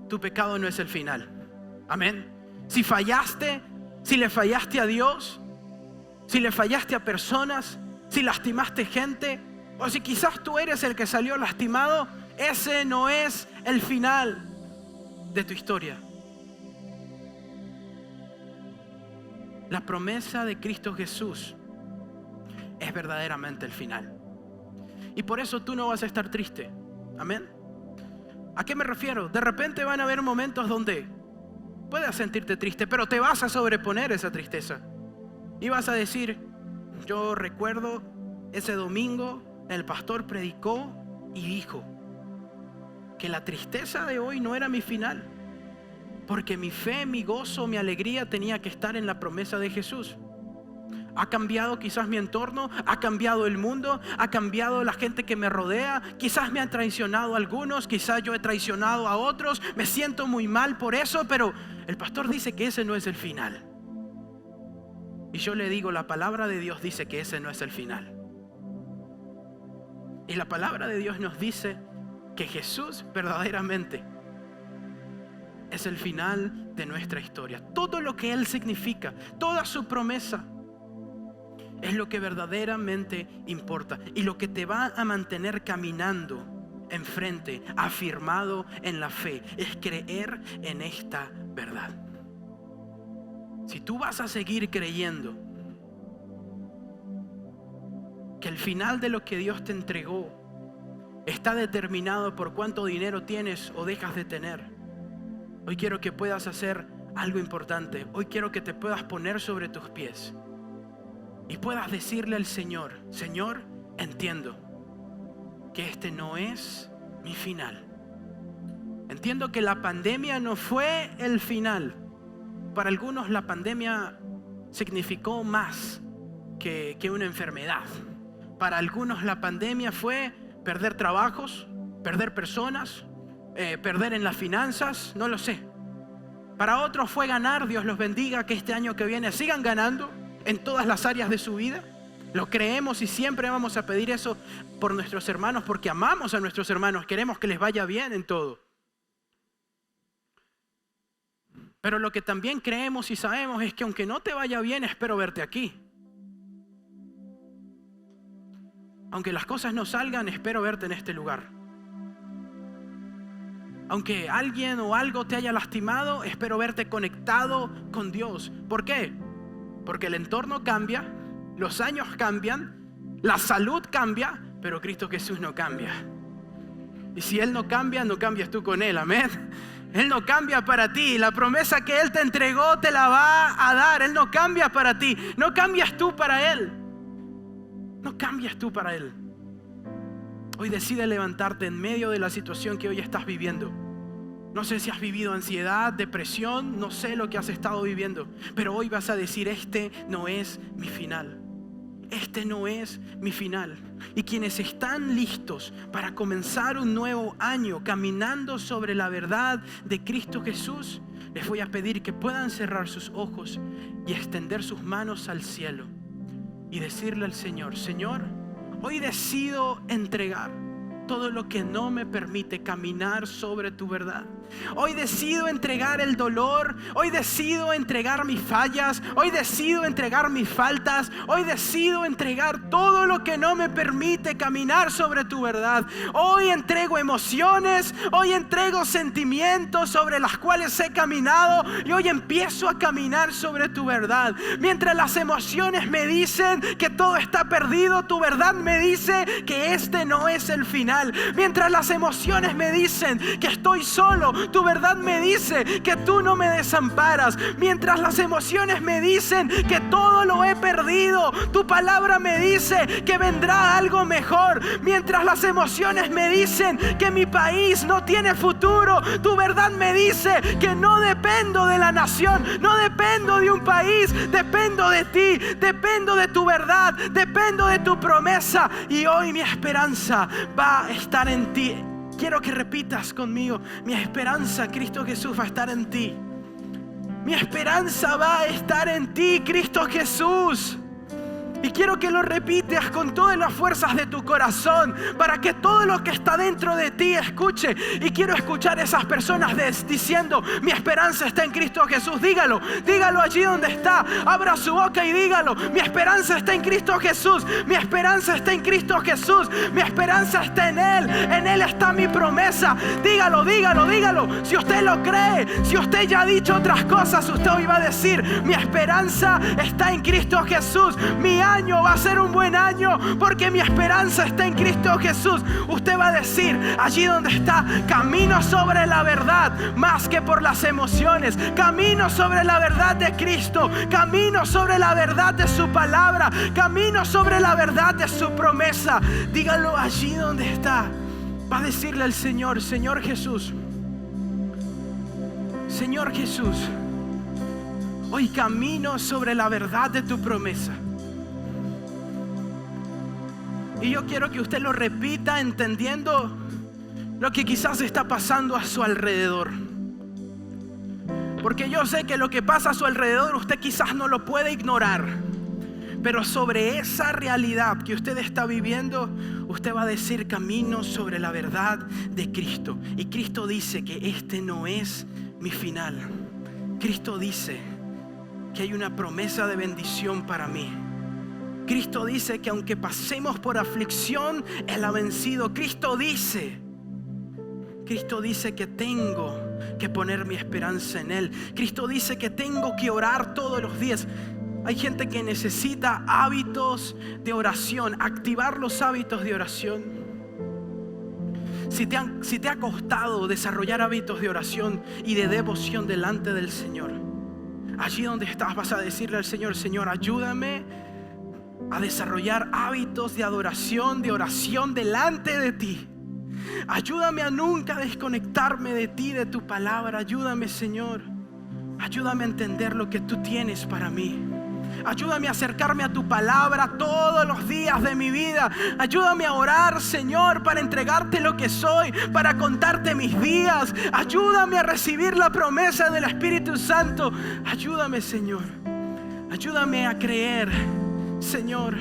Speaker 1: Tu pecado no es el final. Amén. Si fallaste, si le fallaste a Dios, si le fallaste a personas, si lastimaste gente, o si quizás tú eres el que salió lastimado, ese no es el final de tu historia. La promesa de Cristo Jesús es verdaderamente el final. Y por eso tú no vas a estar triste. Amén. ¿A qué me refiero? De repente van a haber momentos donde puedas sentirte triste, pero te vas a sobreponer esa tristeza. Y vas a decir: yo recuerdo ese domingo el pastor predicó y dijo que la tristeza de hoy no era mi final. Porque mi fe, mi gozo, mi alegría tenía que estar en la promesa de Jesús. Ha cambiado quizás mi entorno, ha cambiado el mundo, ha cambiado la gente que me rodea. Quizás me han traicionado algunos, quizás yo he traicionado a otros. Me siento muy mal por eso, pero el pastor dice que ese no es el final. Y yo le digo: la palabra de Dios dice que ese no es el final. Y la palabra de Dios nos dice que Jesús verdaderamente es el final de nuestra historia. Todo lo que Él significa, toda su promesa, es lo que verdaderamente importa y lo que te va a mantener caminando enfrente, afirmado en la fe, es creer en esta verdad. Si tú vas a seguir creyendo que el final de lo que Dios te entregó está determinado por cuánto dinero tienes o dejas de tener, hoy quiero que puedas hacer algo importante. Hoy quiero que te puedas poner sobre tus pies y puedas decirle al Señor: Señor, entiendo que este no es mi final. Entiendo que la pandemia no fue el final. Para algunos la pandemia significó más que una enfermedad. Para algunos la pandemia fue perder trabajos, perder personas, perder en las finanzas, no lo sé. Para otros fue ganar. Dios los bendiga, que este año que viene sigan ganando en todas las áreas de su vida. Lo creemos y siempre vamos a pedir eso por nuestros hermanos, porque amamos a nuestros hermanos, queremos que les vaya bien en todo. Pero lo que también creemos y sabemos es que aunque no te vaya bien, espero verte aquí. Aunque las cosas no salgan, espero verte en este lugar. Aunque alguien o algo te haya lastimado, espero verte conectado con Dios. ¿Por qué? Porque el entorno cambia, los años cambian, la salud cambia, pero Cristo Jesús no cambia. Y si Él no cambia, no cambias tú con Él, amén. Él no cambia para ti. La promesa que Él te entregó te la va a dar. Él no cambia para ti. No cambias tú para Él. No cambias tú para Él. Hoy decide levantarte en medio de la situación que hoy estás viviendo. No sé si has vivido ansiedad, depresión, no sé lo que has estado viviendo, pero hoy vas a decir: este no es mi final. Este no es mi final. Y quienes están listos para comenzar un nuevo año caminando sobre la verdad de Cristo Jesús, les voy a pedir que puedan cerrar sus ojos y extender sus manos al cielo y decirle al Señor: Señor, hoy decido entregar todo lo que no me permite caminar sobre tu verdad. Hoy decido entregar el dolor. Hoy decido entregar mis fallas. Hoy decido entregar mis faltas. Hoy decido entregar todo lo que no me permite caminar sobre tu verdad. Hoy entrego emociones. Hoy entrego sentimientos sobre las cuales he caminado. Y hoy empiezo a caminar sobre tu verdad. Mientras las emociones me dicen que todo está perdido, tu verdad me dice que este no es el final. Mientras las emociones me dicen que estoy solo, tu verdad me dice que tú no me desamparas. Mientras las emociones me dicen que todo lo he perdido, tu palabra me dice que vendrá algo mejor. Mientras las emociones me dicen que mi país no tiene futuro, tu verdad me dice que no dependo de la nación, no dependo de un país, dependo de ti, dependo de tu verdad, dependo de tu promesa. Y hoy mi esperanza va a estar en ti. Quiero que repitas conmigo: mi esperanza, Cristo Jesús, va a estar en ti. Mi esperanza va a estar en ti, Cristo Jesús. Y quiero que lo repitas con todas las fuerzas de tu corazón, para que todo lo que está dentro de ti escuche. Y quiero escuchar a esas personas diciendo: mi esperanza está en Cristo Jesús. Dígalo, dígalo allí donde está. Abra su boca y dígalo: mi esperanza está en Cristo Jesús. Mi esperanza está en Cristo Jesús. Mi esperanza está en Él. En Él está mi promesa. Dígalo, dígalo, dígalo. Si usted lo cree, si usted ya ha dicho otras cosas, usted hoy va a decir: mi esperanza está en Cristo Jesús. Mi año va a ser un buen año porque mi esperanza está en Cristo Jesús. Usted va a decir allí donde está: camino sobre la verdad más que por las emociones. Camino sobre la verdad de Cristo. Camino sobre la verdad de su palabra. Camino sobre la verdad de su promesa. Dígalo allí donde está. Va a decirle al Señor: Señor Jesús, Señor Jesús, hoy camino sobre la verdad de tu promesa. Y yo quiero que usted lo repita entendiendo lo que quizás está pasando a su alrededor. Porque yo sé que lo que pasa a su alrededor usted quizás no lo puede ignorar. Pero sobre esa realidad que usted está viviendo, usted va a decir: camino sobre la verdad de Cristo. Y Cristo dice que este no es mi final. Cristo dice que hay una promesa de bendición para mí. Cristo dice que aunque pasemos por aflicción, Él ha vencido. Cristo dice que tengo que poner mi esperanza en Él. Cristo dice que tengo que orar todos los días. Hay gente que necesita hábitos de oración, activar los hábitos de oración. Si te ha costado desarrollar hábitos de oración y de devoción delante del Señor, allí donde estás vas a decirle al Señor: Señor, ayúdame a desarrollar hábitos de adoración, de oración delante de ti. Ayúdame a nunca desconectarme de ti, de tu palabra. Ayúdame, Señor. Ayúdame a entender lo que tú tienes para mí. Ayúdame a acercarme a tu palabra todos los días de mi vida. Ayúdame a orar, Señor, para entregarte lo que soy, para contarte mis días. Ayúdame a recibir la promesa del Espíritu Santo. Ayúdame, Señor. Ayúdame a creer, Señor,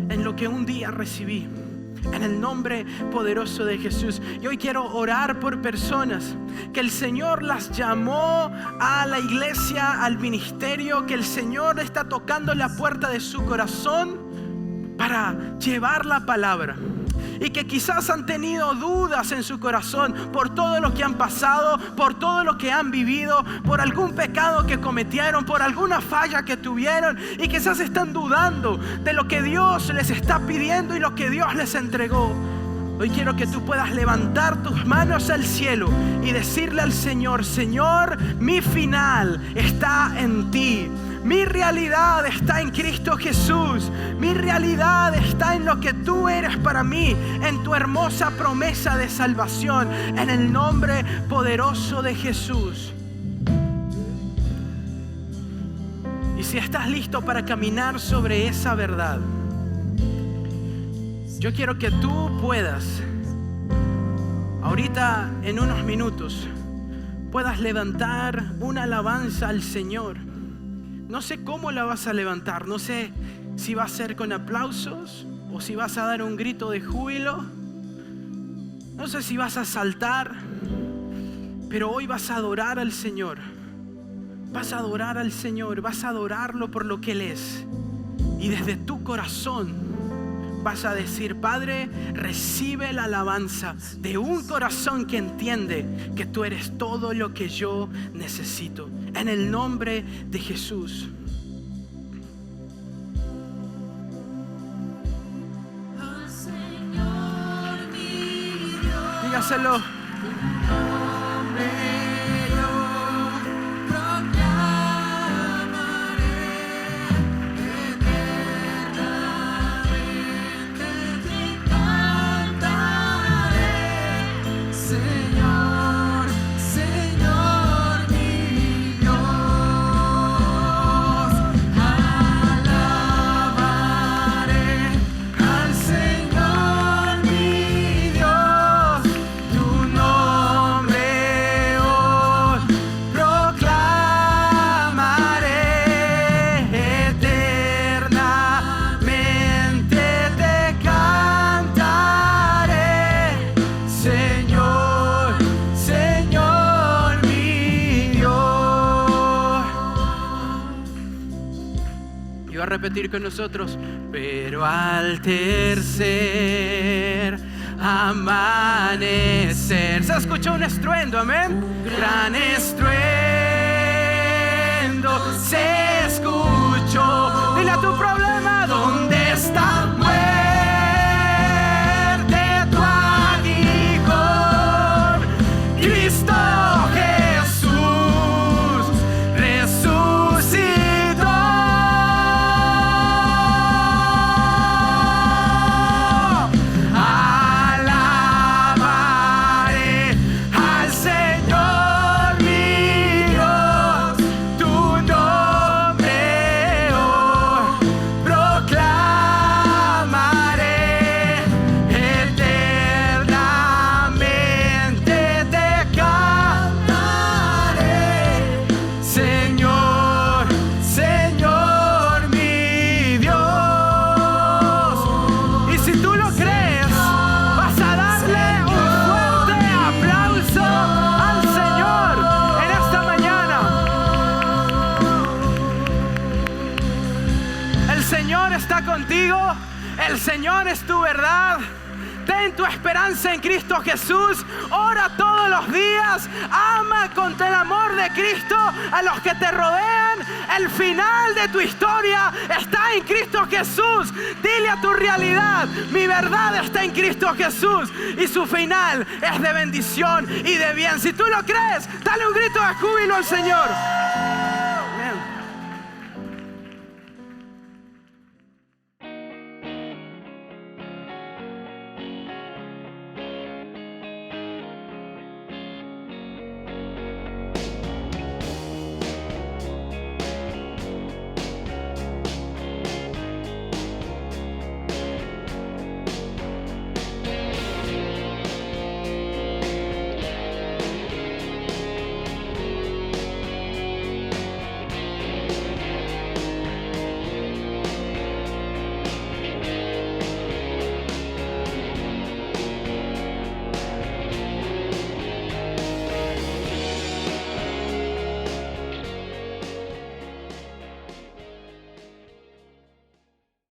Speaker 1: en lo que un día recibí. En el nombre poderoso de Jesús. Y hoy quiero orar por personas que el Señor las llamó a la iglesia, al ministerio, que el Señor está tocando la puerta de su corazón para llevar la palabra. Y que quizás han tenido dudas en su corazón por todo lo que han pasado, por todo lo que han vivido, por algún pecado que cometieron, por alguna falla que tuvieron, y quizás están dudando de lo que Dios les está pidiendo y lo que Dios les entregó. Hoy quiero que tú puedas levantar tus manos al cielo y decirle al Señor: Señor, mi final está en ti. Mi realidad está en Cristo Jesús. Mi realidad está en lo que tú eres para mí, en tu hermosa promesa de salvación, en el nombre poderoso de Jesús. Y si estás listo para caminar sobre esa verdad, yo quiero que tú puedas, ahorita en unos minutos, puedas levantar una alabanza al Señor. No sé cómo la vas a levantar, no sé si va a ser con aplausos o si vas a dar un grito de júbilo, no sé si vas a saltar, pero hoy vas a adorar al Señor. Vas a adorar al Señor, vas a adorarlo por lo que Él es. Y desde tu corazón vas a decir: Padre, recibe la alabanza de un corazón que entiende que tú eres todo lo que yo necesito. En el nombre de Jesús. Dígaselo. Repetir con nosotros: pero al tercer amanecer. Se escuchó un estruendo, amén. Gran estruendo se escuchó. Dile a tu problema: ¿dónde está? Muerte, tu aguijón. Cristo Jesús resucitó. El Señor es tu verdad. Ten tu esperanza en Cristo Jesús. Ora todos los días. Ama con el amor de Cristo a los que te rodean. El final de tu historia está en Cristo Jesús. Dile a tu realidad: mi verdad está en Cristo Jesús y su final es de bendición y de bien. Si tú lo crees, dale un grito de júbilo al Señor.